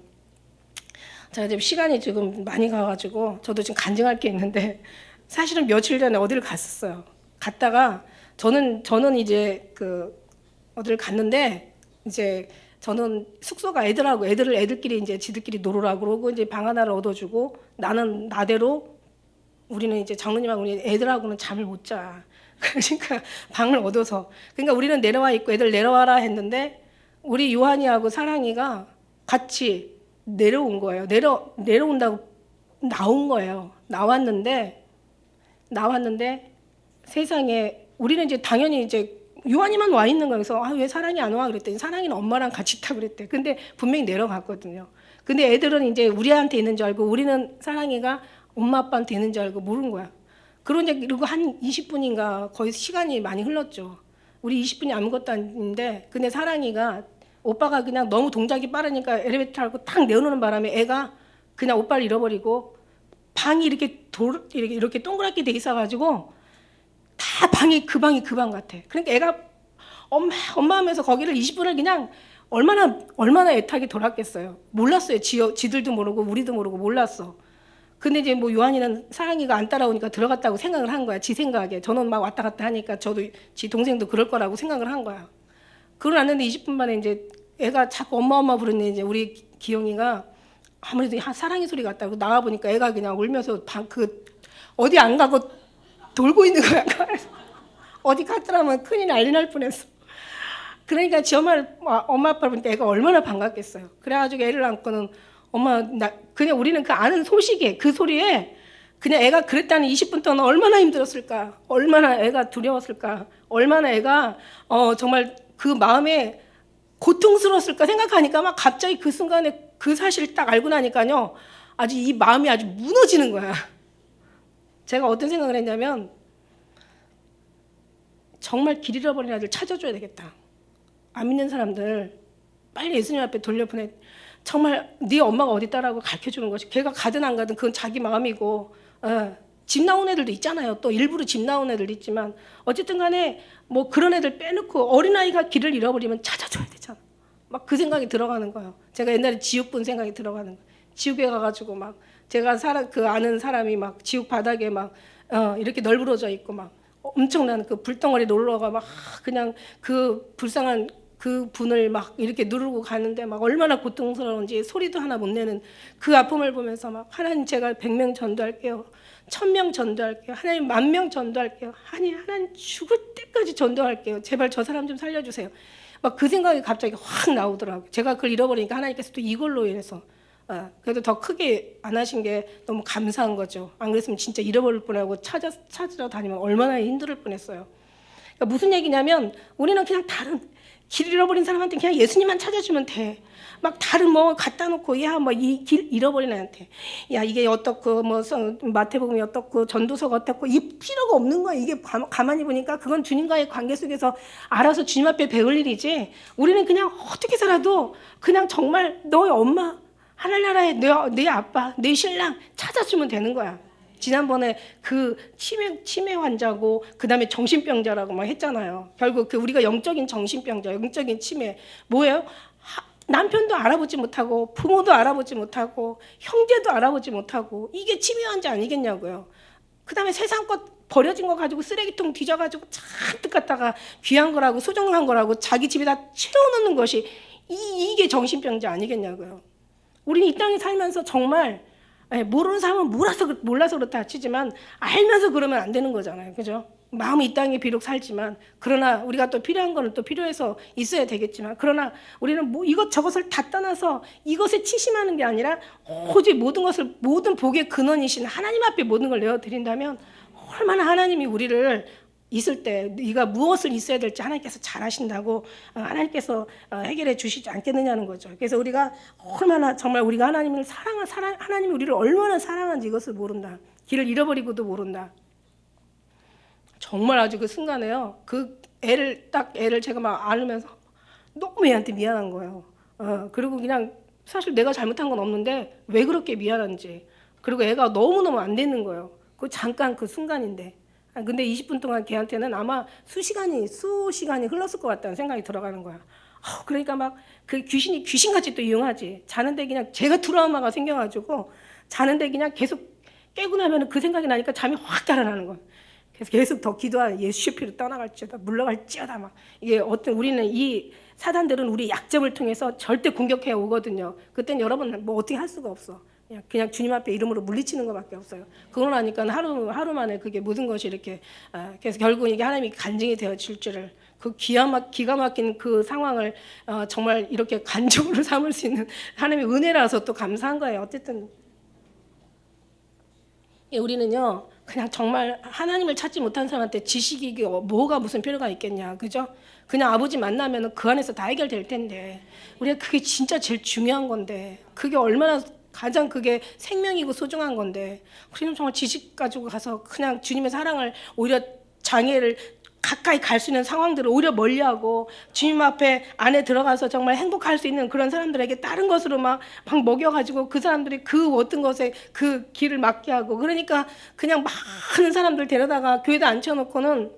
제가 지금 시간이 지금 많이 가가지고 저도 지금 간증할 게 있는데, 사실은 며칠 전에 어디를 갔었어요. 갔다가 저는 이제 어디를 갔는데, 이제 저는 숙소가 애들끼리 이제 지들끼리 놀으라고 그러고 이제 방 하나를 얻어주고 나는 나대로 우리는 이제 장로님하고 우리 애들하고는 잠을 못 자. 그러니까 방을 얻어서. 그러니까 우리는 내려와 있고 애들 내려와라 했는데 우리 요한이하고 사랑이가 같이 내려온 거예요. 내려온다고 나온 거예요. 나왔는데 세상에 우리는 이제 당연히 이제 요한이만 와 있는 거예요. 그래서 왜 사랑이 안 와? 그랬더니 사랑이는 엄마랑 같이 있다 그랬대. 근데 분명히 내려갔거든요. 근데 애들은 이제 우리한테 있는 줄 알고 우리는 사랑이가 엄마 아빠한테 있는 줄 알고 모르는 거야. 그리고 한 20분인가 거의 시간이 많이 흘렀죠. 우리 20분이 아무것도 아닌데 근데 사랑이가 오빠가 그냥 너무 동작이 빠르니까 엘리베이터 타고 딱 내려오는 바람에 애가 그냥 오빠를 잃어버리고 방이 이렇게 동그랗게 돼 있어가지고 다 방이 그 방 같아. 그러니까 애가 엄마 하면서 거기를 20분을 그냥 얼마나 애타게 돌았겠어요. 몰랐어요. 지들도 모르고 우리도 모르고 몰랐어. 근데 이제 뭐 요한이는 사랑이가 안 따라오니까 들어갔다고 생각을 한 거야. 지 생각에. 저는 막 왔다 갔다 하니까 저도 지 동생도 그럴 거라고 생각을 한 거야. 그러고 났는데 20분 만에 이제 애가 자꾸 엄마 부르는데 이제 우리 기영이가 아무래도 사랑이 소리 같다고 나와 보니까 애가 그냥 울면서 어디 안 가고 돌고 있는 거야. 어디 갔더라면 큰일 난리 날 뻔했어. 그러니까 지 엄마 아빠를 보니까 애가 얼마나 반갑겠어요. 그래가지고 애를 안고는 엄마 그냥 우리는 그 아는 소식에 그 소리에 그냥 애가 그랬다는 20분 동안 얼마나 힘들었을까, 얼마나 애가 두려웠을까, 얼마나 애가 정말 그 마음에 고통스러웠을까 생각하니까 막 갑자기 그 순간에 그 사실을 딱 알고 나니까요 아주 이 마음이 아주 무너지는 거야. 제가 어떤 생각을 했냐면 정말 길 잃어버린 아들 찾아줘야 되겠다. 안 믿는 사람들 빨리 예수님 앞에 돌려보내. 정말 네 엄마가 어디 있다라고 가르쳐주는 것이 걔가 가든 안 가든 그건 자기 마음이고 집 나온 애들도 있잖아요. 또 일부러 집 나온 애들도 있지만 어쨌든 간에 뭐 그런 애들 빼놓고 어린아이가 길을 잃어버리면 찾아줘야 되잖아. 막 그 생각이 들어가는 거예요. 제가 옛날에 지옥 본 생각이 들어가는 거예요. 지옥에 가가지고 막 제가 아는 사람이 막 지옥 바닥에 막 이렇게 널브러져 있고 막 엄청난 그 불덩어리 놀러가 막 그냥 그 불쌍한 그 분을 막 이렇게 누르고 가는데 막 얼마나 고통스러운지 소리도 하나 못 내는 그 아픔을 보면서 막 하나님 제가 100명 전도할게요. 1000명 전도할게요. 하나님 10,000명 전도할게요. 하나님 죽을 때까지 전도할게요. 제발 저 사람 좀 살려주세요. 막 그 생각이 갑자기 확 나오더라고요. 제가 그걸 잃어버리니까 하나님께서 또 이걸로 인해서 그래도 더 크게 안 하신 게 너무 감사한 거죠. 안 그랬으면 진짜 잃어버릴 뻔하고 찾으러 다니면 얼마나 힘들 뻔했어요. 그러니까 무슨 얘기냐면 우리는 그냥 다른 길 잃어버린 사람한테 그냥 예수님만 찾아주면 돼. 막 다른 뭐 갖다 놓고 야 뭐 이 길 잃어버린 애한테 야 이게 어떻고 뭐 마태복음이 어떻고 전도서가 어떻고 이 필요가 없는 거야. 이게 가만히 보니까 그건 주님과의 관계 속에서 알아서 주님 앞에 배울 일이지. 우리는 그냥 어떻게 살아도 그냥 정말 너의 엄마 하늘나라의 내 아빠 내 신랑 찾아주면 되는 거야. 지난번에 그 치매 환자고 그다음에 정신병자라고 막 했잖아요. 결국 그 우리가 영적인 정신병자, 영적인 치매 뭐예요? 남편도 알아보지 못하고 부모도 알아보지 못하고 형제도 알아보지 못하고 이게 치매 환자 아니겠냐고요. 그다음에 세상 것 버려진 거 가지고 쓰레기통 뒤져가지고 잔뜩 갖다가 귀한 거라고 소중한 거라고 자기 집에다 채워놓는 것이 이게 정신병자 아니겠냐고요. 우리는 이 땅에 살면서 정말 모르는 사람은 몰라서 그렇다 치지만 알면서 그러면 안 되는 거잖아요. 그죠? 마음이 이 땅에 비록 살지만 그러나 우리가 또 필요한 거는 또 필요해서 있어야 되겠지만 그러나 우리는 뭐 이것저것을 다 떠나서 이것에 치심하는 게 아니라 오직 모든 복의 근원이신 하나님 앞에 모든 걸 내어드린다면 얼마나 하나님이 우리를 있을 때 네가 무엇을 있어야 될지 하나님께서 잘 아신다고 하나님께서 해결해 주시지 않겠느냐는 거죠. 그래서 우리가 얼마나 정말 우리가 하나님이 우리를 얼마나 사랑하는지 이것을 모른다. 길을 잃어버리고도 모른다. 정말 아주 그 순간에요. 그 애를 제가 막 안으면서 너무 애한테 미안한 거예요. 그리고 그냥 사실 내가 잘못한 건 없는데 왜 그렇게 미안한지. 그리고 애가 너무너무 안 되는 거예요. 그 잠깐 그 순간인데. 근데 20분 동안 걔한테는 아마 수시간이 흘렀을 것 같다는 생각이 들어가는 거야. 그러니까 막 그 귀신같이 또 이용하지. 자는데 그냥 제가 트라우마가 생겨가지고 자는데 그냥 계속 깨고 나면 그 생각이 나니까 잠이 확 달아나는 거야. 그래서 계속 더 기도하는 예수의 피로 떠나갈지어다 물러갈지어다 막 이게 우리는 이 사단들은 우리 약점을 통해서 절대 공격해 오거든요. 그땐 여러분 뭐 어떻게 할 수가 없어. 그냥 주님 앞에 이름으로 물리치는 것밖에 없어요. 그러고 나니까 하루 만에 그게 모든 것이 이렇게 그래서 결국 이게 하나님이 간증이 되어질 줄을 기가 막힌 그 상황을 정말 이렇게 간접으로 삼을 수 있는 하나님의 은혜라서 또 감사한 거예요. 어쨌든 우리는요 그냥 정말 하나님을 찾지 못한 사람한테 지식이 뭐가 무슨 필요가 있겠냐, 그죠? 그냥 아버지 만나면 그 안에서 다 해결될 텐데 우리가 그게 진짜 제일 중요한 건데 그게 얼마나 가장 그게 생명이고 소중한 건데 우리는 정말 지식 가지고 가서 그냥 주님의 사랑을 오히려 장애를 가까이 갈 수 있는 상황들을 오히려 멀리하고 주님 앞에 안에 들어가서 정말 행복할 수 있는 그런 사람들에게 다른 것으로 막 먹여가지고 그 사람들이 그 어떤 것에 그 길을 막게 하고 그러니까 그냥 많은 사람들 데려다가 교회에 앉혀놓고는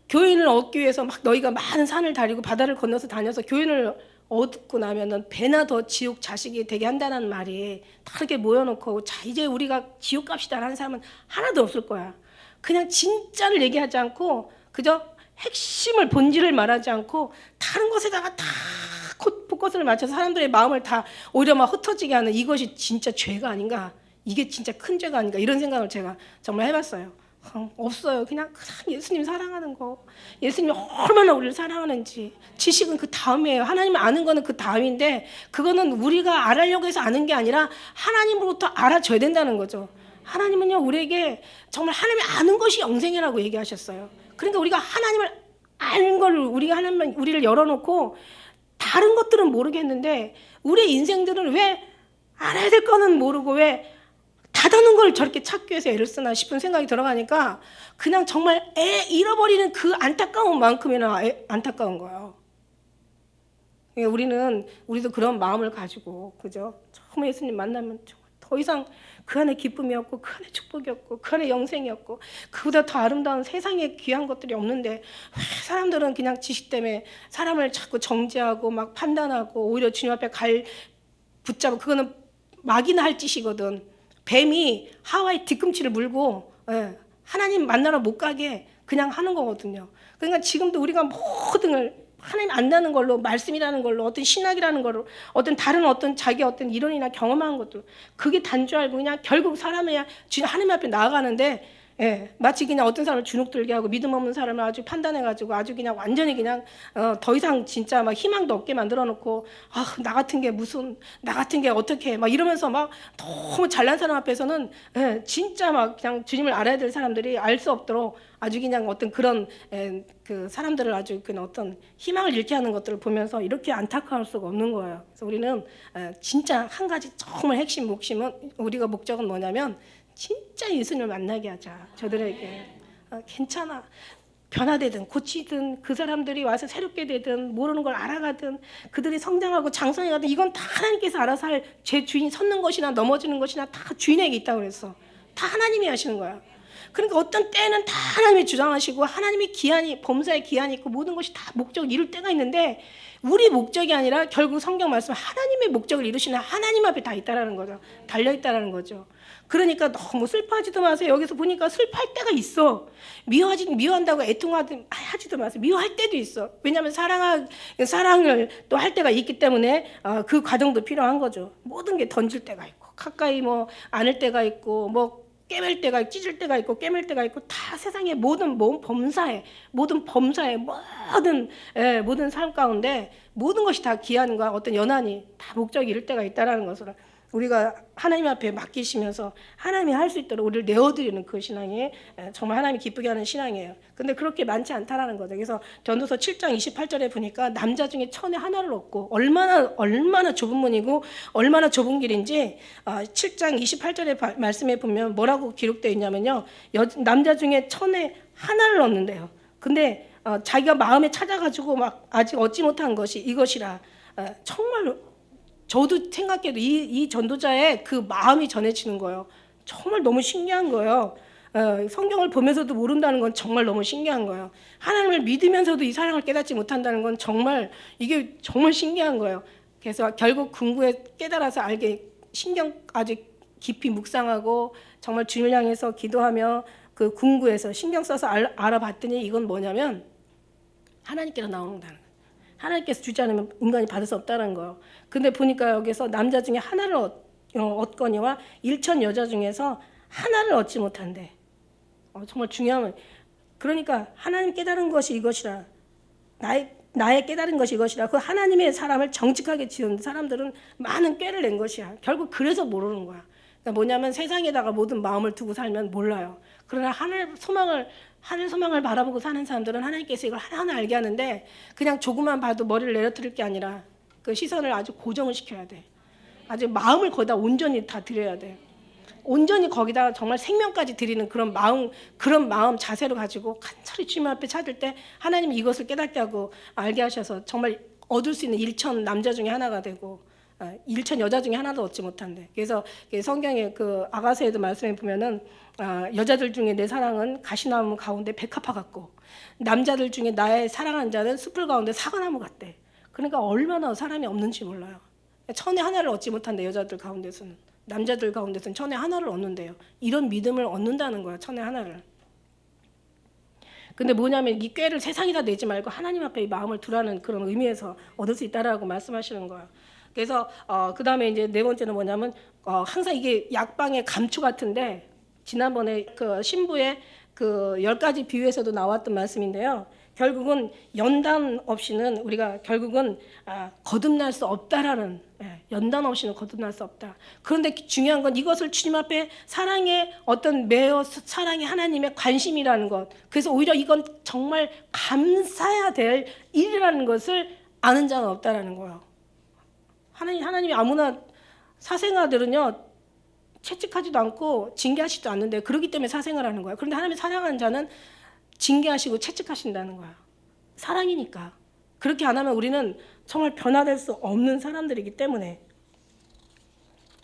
교인을 얻기 위해서 막 너희가 많은 산을 다리고 바다를 건너서 다녀서 교인을 얻고 나면은 배나 더 지옥 자식이 되게 한다는 말이 다르게 모여놓고 자 이제 우리가 지옥 갑시다 라는 사람은 하나도 없을 거야. 그냥 진짜를 얘기하지 않고 그저 핵심을 본질을 말하지 않고 다른 것에다가 다 포커스를 맞춰서 사람들의 마음을 다 오히려 막 흩어지게 하는 이것이 진짜 죄가 아닌가, 이게 진짜 큰 죄가 아닌가 이런 생각을 제가 정말 해봤어요. 없어요. 그냥 예수님 사랑하는 거, 예수님이 얼마나 우리를 사랑하는지. 지식은 그 다음이에요. 하나님을 아는 거는 그 다음인데 그거는 우리가 알아려고 해서 아는 게 아니라 하나님으로부터 알아줘야 된다는 거죠. 하나님은요 우리에게 정말 하나님이 아는 것이 영생이라고 얘기하셨어요. 그러니까 우리가 하나님을 아는 걸 우리가 하나님 우리를 열어놓고 다른 것들은 모르겠는데 우리의 인생들은 왜 알아야 될 거는 모르고 왜 닫아놓은 걸 저렇게 찾기 위해서 애를 쓰나 싶은 생각이 들어가니까 그냥 정말 애 잃어버리는 그 안타까운 만큼이나 안타까운 거예요. 우리도 그런 마음을 가지고 그죠? 처음 예수님 만나면 정말 더 이상 그 안에 기쁨이 없고 그 안에 축복이 없고 그 안에 영생이 없고 그보다 더 아름다운 세상에 귀한 것들이 없는데 왜 사람들은 그냥 지식 때문에 사람을 자꾸 정죄하고 막 판단하고 오히려 주님 앞에 붙잡고 그거는 막이나 할 짓이거든. 뱀이 하와의 뒤꿈치를 물고 하나님 만나러 못 가게 그냥 하는 거거든요. 그러니까 지금도 우리가 모든 걸 하나님 안다는 걸로 말씀이라는 걸로 어떤 신학이라는 걸로 어떤 다른 어떤 자기 어떤 이론이나 경험한 것들 그게 단 줄 알고 그냥 결국 사람이 하나님 앞에 나아가는데 마치 그냥 어떤 사람을 주눅들게 하고 믿음 없는 사람을 아주 판단해가지고 아주 그냥 완전히 그냥 더 이상 진짜 막 희망도 없게 만들어놓고 나 같은 게 나 같은 게 어떻게 막 이러면서 막 너무 잘난 사람 앞에서는 진짜 막 그냥 주님을 알아야 될 사람들이 알 수 없도록 아주 그냥 어떤 그런 그 사람들을 아주 그냥 어떤 희망을 잃게 하는 것들을 보면서 이렇게 안타까울 수가 없는 거예요. 그래서 우리는 진짜 한 가지 정말 핵심 우리가 목적은 뭐냐면 진짜 예수님을 만나게 하자. 저들에게 괜찮아. 변화되든 고치든 그 사람들이 와서 새롭게 되든 모르는 걸 알아가든 그들이 성장하고 장성해가든 이건 다 하나님께서 알아서 할 제 주인 섰는 것이나 넘어지는 것이나 다 주인에게 있다고 그랬어. 다 하나님이 하시는 거야. 그러니까 어떤 때는 다 하나님이 주장하시고 하나님이 범사에 기한이 있고 모든 것이 다 목적을 이룰 때가 있는데 우리 목적이 아니라 결국 성경 말씀 하나님의 목적을 이루시는 하나님 앞에 다 있다라는 거죠. 달려있다라는 거죠. 그러니까 너무 슬퍼하지도 마세요. 여기서 보니까 슬퍼할 때가 있어. 미워한다고 애통하지도 마세요. 미워할 때도 있어. 왜냐하면 사랑을 또 할 때가 있기 때문에 그 과정도 필요한 거죠. 모든 게 던질 때가 있고 가까이 안을 때가 있고 깨맬 때가 있고 찢을 때가 있고 깨맬 때가 있고 다 세상의 모든 모든 삶 가운데 모든 것이 다 기한과 어떤 연한이 다 목적이 이룰 때가 있다라는 것을 우리가 하나님 앞에 맡기시면서 하나님이 할 수 있도록 우리를 내어드리는 그 신앙이 정말 하나님이 기쁘게 하는 신앙이에요. 근데 그렇게 많지 않다라는 거죠. 그래서 전도서 7장 28절에 보니까 남자 중에 천에 하나를 얻고 얼마나 좁은 문이고 얼마나 좁은 길인지 7장 28절의 말씀에 보면 뭐라고 기록되어 있냐면요. 남자 중에 천에 하나를 얻는데요. 근데 자기가 마음에 찾아가지고 막 아직 얻지 못한 것이 이것이라 정말 저도 생각해도 이 전도자의 그 마음이 전해지는 거예요. 정말 너무 신기한 거예요. 성경을 보면서도 모른다는 건 정말 너무 신기한 거예요. 하나님을 믿으면서도 이 사랑을 깨닫지 못한다는 건 이게 정말 신기한 거예요. 그래서 결국 궁구에 깨달아서 신경 아주 깊이 묵상하고 정말 주님을 향해서 기도하며 그 궁구에서 신경 써서 알아봤더니 이건 뭐냐면 하나님께로 나오는 거예요. 하나님께서 주지 않으면 인간이 받을 수 없다는 거예요. 근데 보니까 여기서 남자 중에 하나를 얻거니와 1천 여자 중에서 하나를 얻지 못한대. 정말 중요한 그러니까 하나님 깨달은 것이 이것이라. 나의 깨달은 것이 이것이라. 그 하나님의 사람을 정직하게 지은 사람들은 많은 꾀를 낸 것이야. 결국 그래서 모르는 거야. 그러니까 뭐냐면 세상에다가 모든 마음을 두고 살면 몰라요. 그러나 하늘 소망을 바라보고 사는 사람들은 하나님께서 이걸 하나하나 알게 하는데 그냥 조금만 봐도 머리를 내려뜨릴 게 아니라 그 시선을 아주 고정을 시켜야 돼. 아주 마음을 거기다 온전히 다 드려야 돼. 온전히 거기다 정말 생명까지 드리는 그런 마음 자세로 가지고 간절히 주님 앞에 찾을 때 하나님이 이것을 깨닫게 하고 알게 하셔서 정말 얻을 수 있는 일천 남자 중에 하나가 되고 일천 여자 중에 하나도 얻지 못한대. 그래서 성경에 그 아가서에도 말씀해 보면은 여자들 중에 내 사랑은 가시나무 가운데 백합화 같고 남자들 중에 나의 사랑하는 자는 숲을 가운데 사과나무 같대. 그러니까 얼마나 사람이 없는지 몰라요. 천에 하나를 얻지 못한대. 여자들 가운데서는. 남자들 가운데서는 천에 하나를 얻는데요. 이런 믿음을 얻는다는 거야. 천에 하나를. 근데 뭐냐면 이 꾀를 세상에다 내지 말고 하나님 앞에 이 마음을 두라는 그런 의미에서 얻을 수 있다라고 말씀하시는 거야. 그래서 그 다음에 이제 네 번째는 뭐냐면 항상 이게 약방의 감추 같은데 지난번에 그 신부의 그 10가지 비유에서도 나왔던 말씀인데요. 결국은 연단 없이는 우리가 결국은 거듭날 수 없다라는, 연단 없이는 거듭날 수 없다. 그런데 중요한 건 이것을 주님 앞에 사랑의 어떤 사랑의 하나님의 관심이라는 것. 그래서 오히려 이건 정말 감사해야 될 일이라는 것을 아는 자는 없다라는 거예요. 하나님이 아무나 사생아들은요 채찍하지도 않고 징계하시지도 않는데 그렇기 때문에 사생을 하는 거예요. 그런데 하나님이 사랑하는 자는 징계하시고 채찍하신다는 거야. 사랑이니까. 그렇게 안 하면 우리는 정말 변화될 수 없는 사람들이기 때문에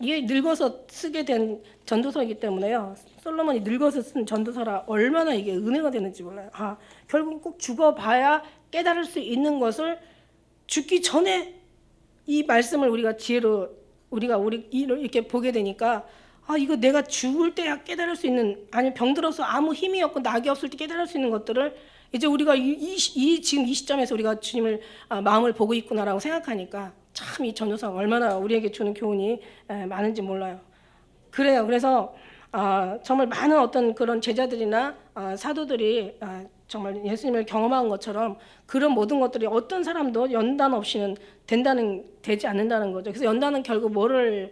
이게 늙어서 쓰게 된 전도서이기 때문에요. 솔로몬이 늙어서 쓴 전도서라 얼마나 이게 은혜가 되는지 몰라요. 결국 꼭 죽어봐야 깨달을 수 있는 것을 죽기 전에 이 말씀을 우리가 지혜로 우리 이렇게 보게 되니까 이거 내가 죽을 때야 깨달을 수 있는, 아니 병들어서 아무 힘이 없고 낙이 없을 때 깨달을 수 있는 것들을 이제 우리가 지금 이 시점에서 우리가 주님을 마음을 보고 있구나라고 생각하니까 참 이 전도서가 얼마나 우리에게 주는 교훈이 많은지 몰라요. 그래요. 그래서 정말 많은 어떤 그런 제자들이나 사도들이 정말 예수님을 경험한 것처럼 그런 모든 것들이 어떤 사람도 연단 없이는 되지 않는다는 거죠. 그래서 연단은 결국 뭐를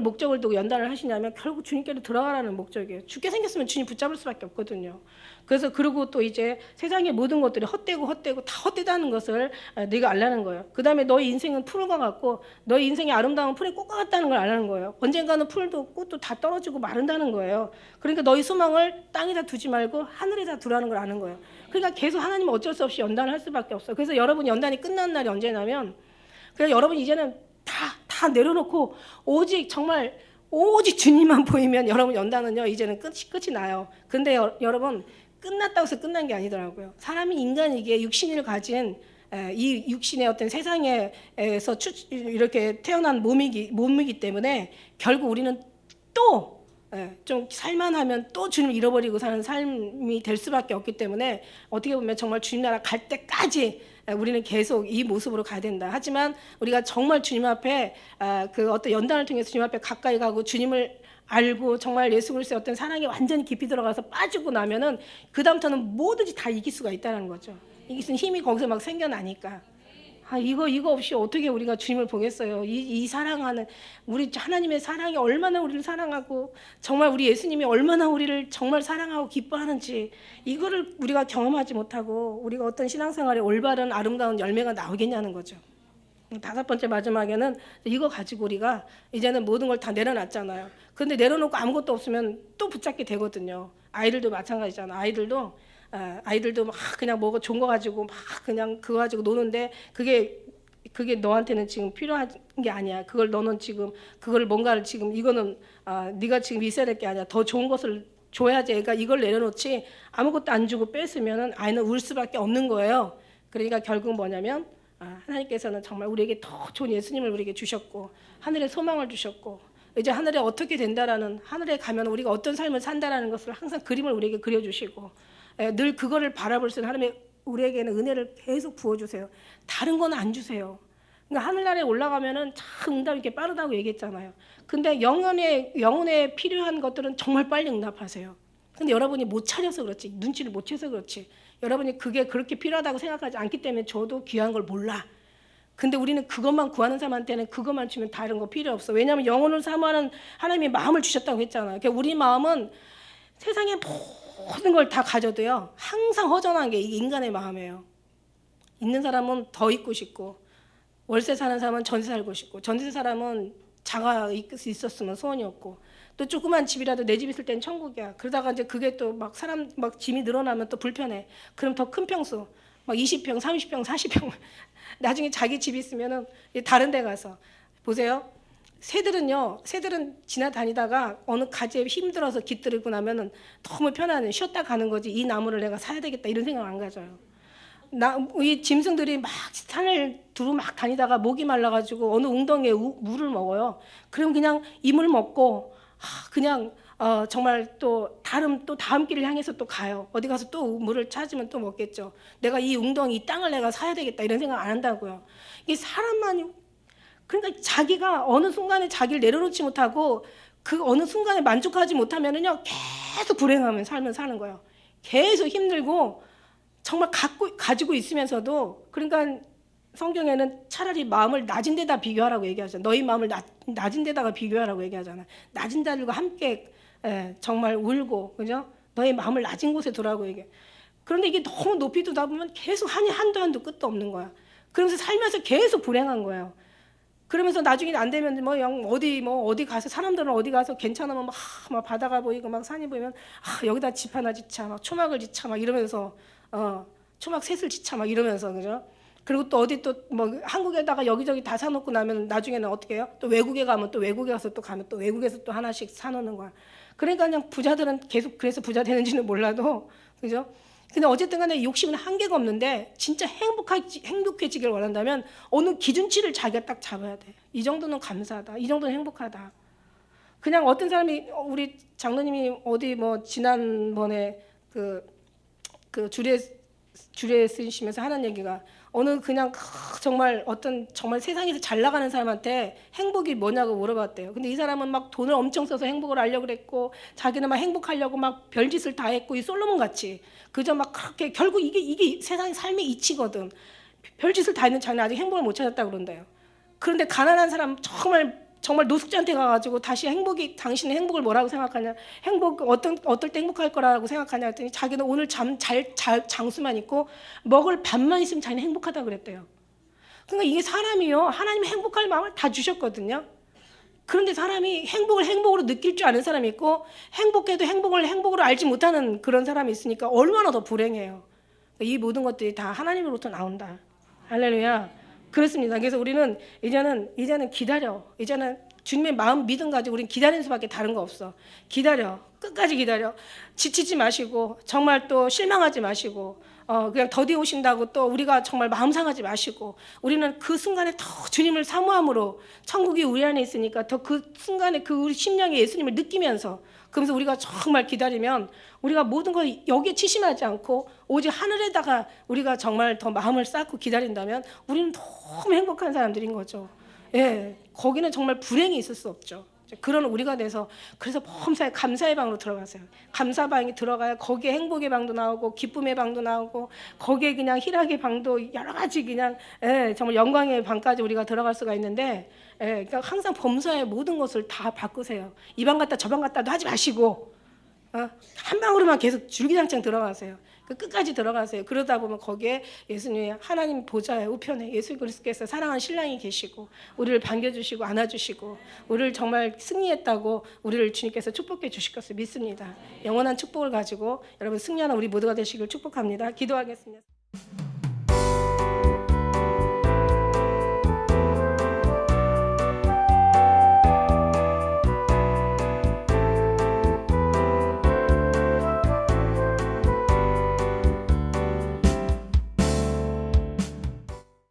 목적을 두고 연단을 하시냐면 결국 주님께로 들어가라는 목적이에요. 죽게 생겼으면 주님 붙잡을 수밖에 없거든요. 그래서 그리고 또 이제 세상의 모든 것들이 헛되고 다 헛되다는 것을 네가 알라는 거예요. 그 다음에 너의 인생은 풀과 같고 너의 인생의 아름다운 풀의 꽃과 같다는 걸 알라는 거예요. 언젠가는 풀도 꽃도 다 떨어지고 마른다는 거예요. 그러니까 너의 소망을 땅에다 두지 말고 하늘에다 두라는 걸 아는 거예요. 그러니까 계속 하나님은 어쩔 수 없이 연단을 할 수밖에 없어요. 그래서 여러분 연단이 끝난 날이 언제냐면 그래서 여러분 이제는 다 내려놓고 오직 주님만 보이면 여러분 연단은요 이제는 끝이 나요. 근데 여러분 끝났다고 해서 끝난 게 아니더라고요. 사람이 인간이기에 육신을 가진 이 육신의 어떤 세상에서 이렇게 태어난 몸이기 때문에 결국 우리는 또 좀 살만하면 또 주님을 잃어버리고 사는 삶이 될 수밖에 없기 때문에 어떻게 보면 정말 주님 나라 갈 때까지 우리는 계속 이 모습으로 가야 된다. 하지만 우리가 정말 주님 앞에 그 어떤 연단을 통해서 주님 앞에 가까이 가고 주님을 알고 정말 예수 그리스도의 어떤 사랑에 완전히 깊이 들어가서 빠지고 나면은 그 다음부터는 뭐든지 다 이길 수가 있다는 거죠. 이길 수 있는 힘이 거기서 막 생겨나니까. 이거 없이 어떻게 우리가 주님을 보겠어요. 이 사랑하는 우리 하나님의 사랑이 얼마나 우리를 사랑하고 정말 우리 예수님이 얼마나 우리를 정말 사랑하고 기뻐하는지 이거를 우리가 경험하지 못하고 우리가 어떤 신앙생활에 올바른 아름다운 열매가 나오겠냐는 거죠. 5번째 마지막에는 이거 가지고 우리가 이제는 모든 걸 다 내려놨잖아요. 근데 내려놓고 아무것도 없으면 또 붙잡게 되거든요. 아이들도 마찬가지잖아. 아이들도 막 그냥 뭐가 좋은 거 가지고 막 그냥 그거 가지고 노는데 그게 너한테는 지금 필요한 게 아니야. 너는 지금 그걸 뭔가를 지금 이거는 네가 지금 있어야 될 게 아니야. 더 좋은 것을 줘야지. 그러니까 이걸 내려놓지 아무것도 안 주고 뺐으면은 아이는 울 수밖에 없는 거예요. 그러니까 결국 뭐냐면 하나님께서는 정말 우리에게 더 좋은 예수님을 우리에게 주셨고 하늘의 소망을 주셨고 이제 하늘에 어떻게 된다라는 하늘에 가면 우리가 어떤 삶을 산다라는 것을 항상 그림을 우리에게 그려주시고 늘 그거를 바라볼 수 있는 하나님의 우리에게는 은혜를 계속 부어주세요. 다른 건 안 주세요. 그러니까 하늘나라에 올라가면은 참 응답이 이렇게 빠르다고 얘기했잖아요. 근데 영혼에 필요한 것들은 정말 빨리 응답하세요. 근데 여러분이 못 차려서 그렇지, 눈치를 못 채서 그렇지, 여러분이 그게 그렇게 필요하다고 생각하지 않기 때문에 저도 귀한 걸 몰라. 근데 우리는 그것만 구하는 사람한테는 그것만 주면 다른 거 필요 없어. 왜냐하면 영혼을 사모하는 하나님이 마음을 주셨다고 했잖아요. 그러니까 우리 마음은 세상의 모든 걸 다 가져도요, 항상 허전한 게 이게 인간의 마음이에요. 있는 사람은 더 있고 싶고, 월세 사는 사람은 전세 살고 싶고, 전세 사람은 자가 있었으면 소원이 없고, 또 조그만 집이라도 내 집 있을 땐 천국이야. 그러다가 이제 그게 또 막 사람 막 짐이 늘어나면 또 불편해. 그럼 더 큰 평수, 막 20평, 30평, 40평. 나중에 자기 집 있으면은 다른 데 가서 보세요. 새들은 지나다니다가 어느 가지에 힘들어서 깃들이고 나면은 너무 편안해. 쉬었다 가는 거지. 이 나무를 내가 사야 되겠다 이런 생각 안 가져요. 이 짐승들이 막 산을 두루 막 다니다가 목이 말라가지고 어느 웅덩이에 물을 먹어요. 그럼 그냥 이물 먹고 그냥 정말 또 다음 길을 향해서 또 가요. 어디 가서 또 물을 찾으면 또 먹겠죠. 내가 이 웅덩이, 이 땅을 내가 사야 되겠다 이런 생각 안 한다고요. 이게 사람만이, 그러니까 자기가 어느 순간에 자기를 내려놓지 못하고 그 어느 순간에 만족하지 못하면은요, 계속 불행하면 살면 사는 거예요. 계속 힘들고 정말 가지고 있으면서도, 그러니까 성경에는 차라리 마음을 낮은 데다 비교하라고 얘기하잖아요. 너희 마음을 낮은 데다가 비교하라고 얘기하잖아요. 낮은 자들과 함께 정말 울고, 그죠? 너희 마음을 낮은 곳에 두라고 얘기해. 그런데 이게 너무 높이 두다 보면 계속 한도 끝도 없는 거야. 그러면서 살면서 계속 불행한 거예요. 그러면서 나중에 안 되면 어디 가서, 사람들은 어디 가서 괜찮으면 막 바다가 보이고 막 산이 보이면 여기다 집 하나 짓자, 막 초막을 짓자 막 이러면서 초막 셋을 짓자 막 이러면서, 그죠? 그리고 또 어디 또 뭐 한국에다가 여기저기 다 사놓고 나면 나중에는 어떻게 해요? 또 외국에 가면 또 외국에 가서 또 가면 또 외국에서 또 하나씩 사놓는 거야. 그러니까 그냥 부자들은 계속 그래서 부자 되는지는 몰라도, 그죠? 근데 어쨌든 간에 욕심은 한계가 없는데 진짜 행복해지길 원한다면 어느 기준치를 자기가 딱 잡아야 돼. 이 정도는 감사하다. 이 정도는 행복하다. 그냥 어떤 사람이, 우리 장로님이 어디 뭐 지난번에 그 주례 쓰시면서 하는 얘기가, 어느 그냥 정말 세상에서 잘 나가는 사람한테 행복이 뭐냐고 물어봤대요. 근데 이 사람은 막 돈을 엄청 써서 행복을 하려고 그랬고, 자기는 막 행복하려고 막 별짓을 다 했고, 이 솔로몬 같이 그저 막 그렇게, 결국 이게 세상의 삶의 이치거든. 별짓을 다 했는 자기는 아직 행복을 못 찾았다 그런대요. 그런데 가난한 사람, 정말 노숙자한테 가가지고 다시 당신의 행복을 뭐라고 생각하냐, 어떨 때 행복할 거라고 생각하냐 했더니 자기는 오늘 장수만 있고 먹을 밥만 있으면 자기는 행복하다고 그랬대요. 그러니까 이게 사람이요, 하나님이 행복할 마음을 다 주셨거든요. 그런데 사람이 행복으로 느낄 줄 아는 사람이 있고, 행복해도 행복으로 알지 못하는 그런 사람이 있으니까 얼마나 더 불행해요. 이 모든 것들이 다 하나님으로부터 나온다. 할렐루야. 그렇습니다. 그래서 우리는 이제는 기다려. 이제는 주님의 마음 믿음 가지고 우리는 기다리는 수밖에 다른 거 없어. 기다려. 끝까지 기다려. 지치지 마시고, 정말 또 실망하지 마시고, 그냥 더디 오신다고 또 우리가 정말 마음 상하지 마시고, 우리는 그 순간에 더 주님을 사모함으로, 천국이 우리 안에 있으니까 더 그 순간에 그 우리 심령의 예수님을 느끼면서, 그러면서 우리가 정말 기다리면 우리가 모든 걸 여기에 치심하지 않고 오직 하늘에다가 우리가 정말 더 마음을 쌓고 기다린다면 우리는 너무 행복한 사람들인 거죠. 예, 거기는 정말 불행이 있을 수 없죠. 그런 우리가 돼서, 그래서 범사에 감사의 방으로 들어가세요. 감사방에 들어가야 거기에 행복의 방도 나오고 기쁨의 방도 나오고, 거기에 그냥 희락의 방도 여러 가지, 그냥 정말 영광의 방까지 우리가 들어갈 수가 있는데, 그러니까 항상 범사의 모든 것을 다 바꾸세요. 이 방 갔다 저 방 갔다도 하지 마시고 한 방으로만 계속 줄기장창 들어가세요. 끝까지 들어가세요. 그러다 보면 거기에 예수님의 하나님 보좌의 우편에 예수 그리스도께서 사랑하는 신랑이 계시고, 우리를 반겨주시고 안아주시고, 우리를 정말 승리했다고 우리를 주님께서 축복해 주실 것을 믿습니다. 영원한 축복을 가지고 여러분 승리하는 우리 모두가 되시길 축복합니다. 기도하겠습니다.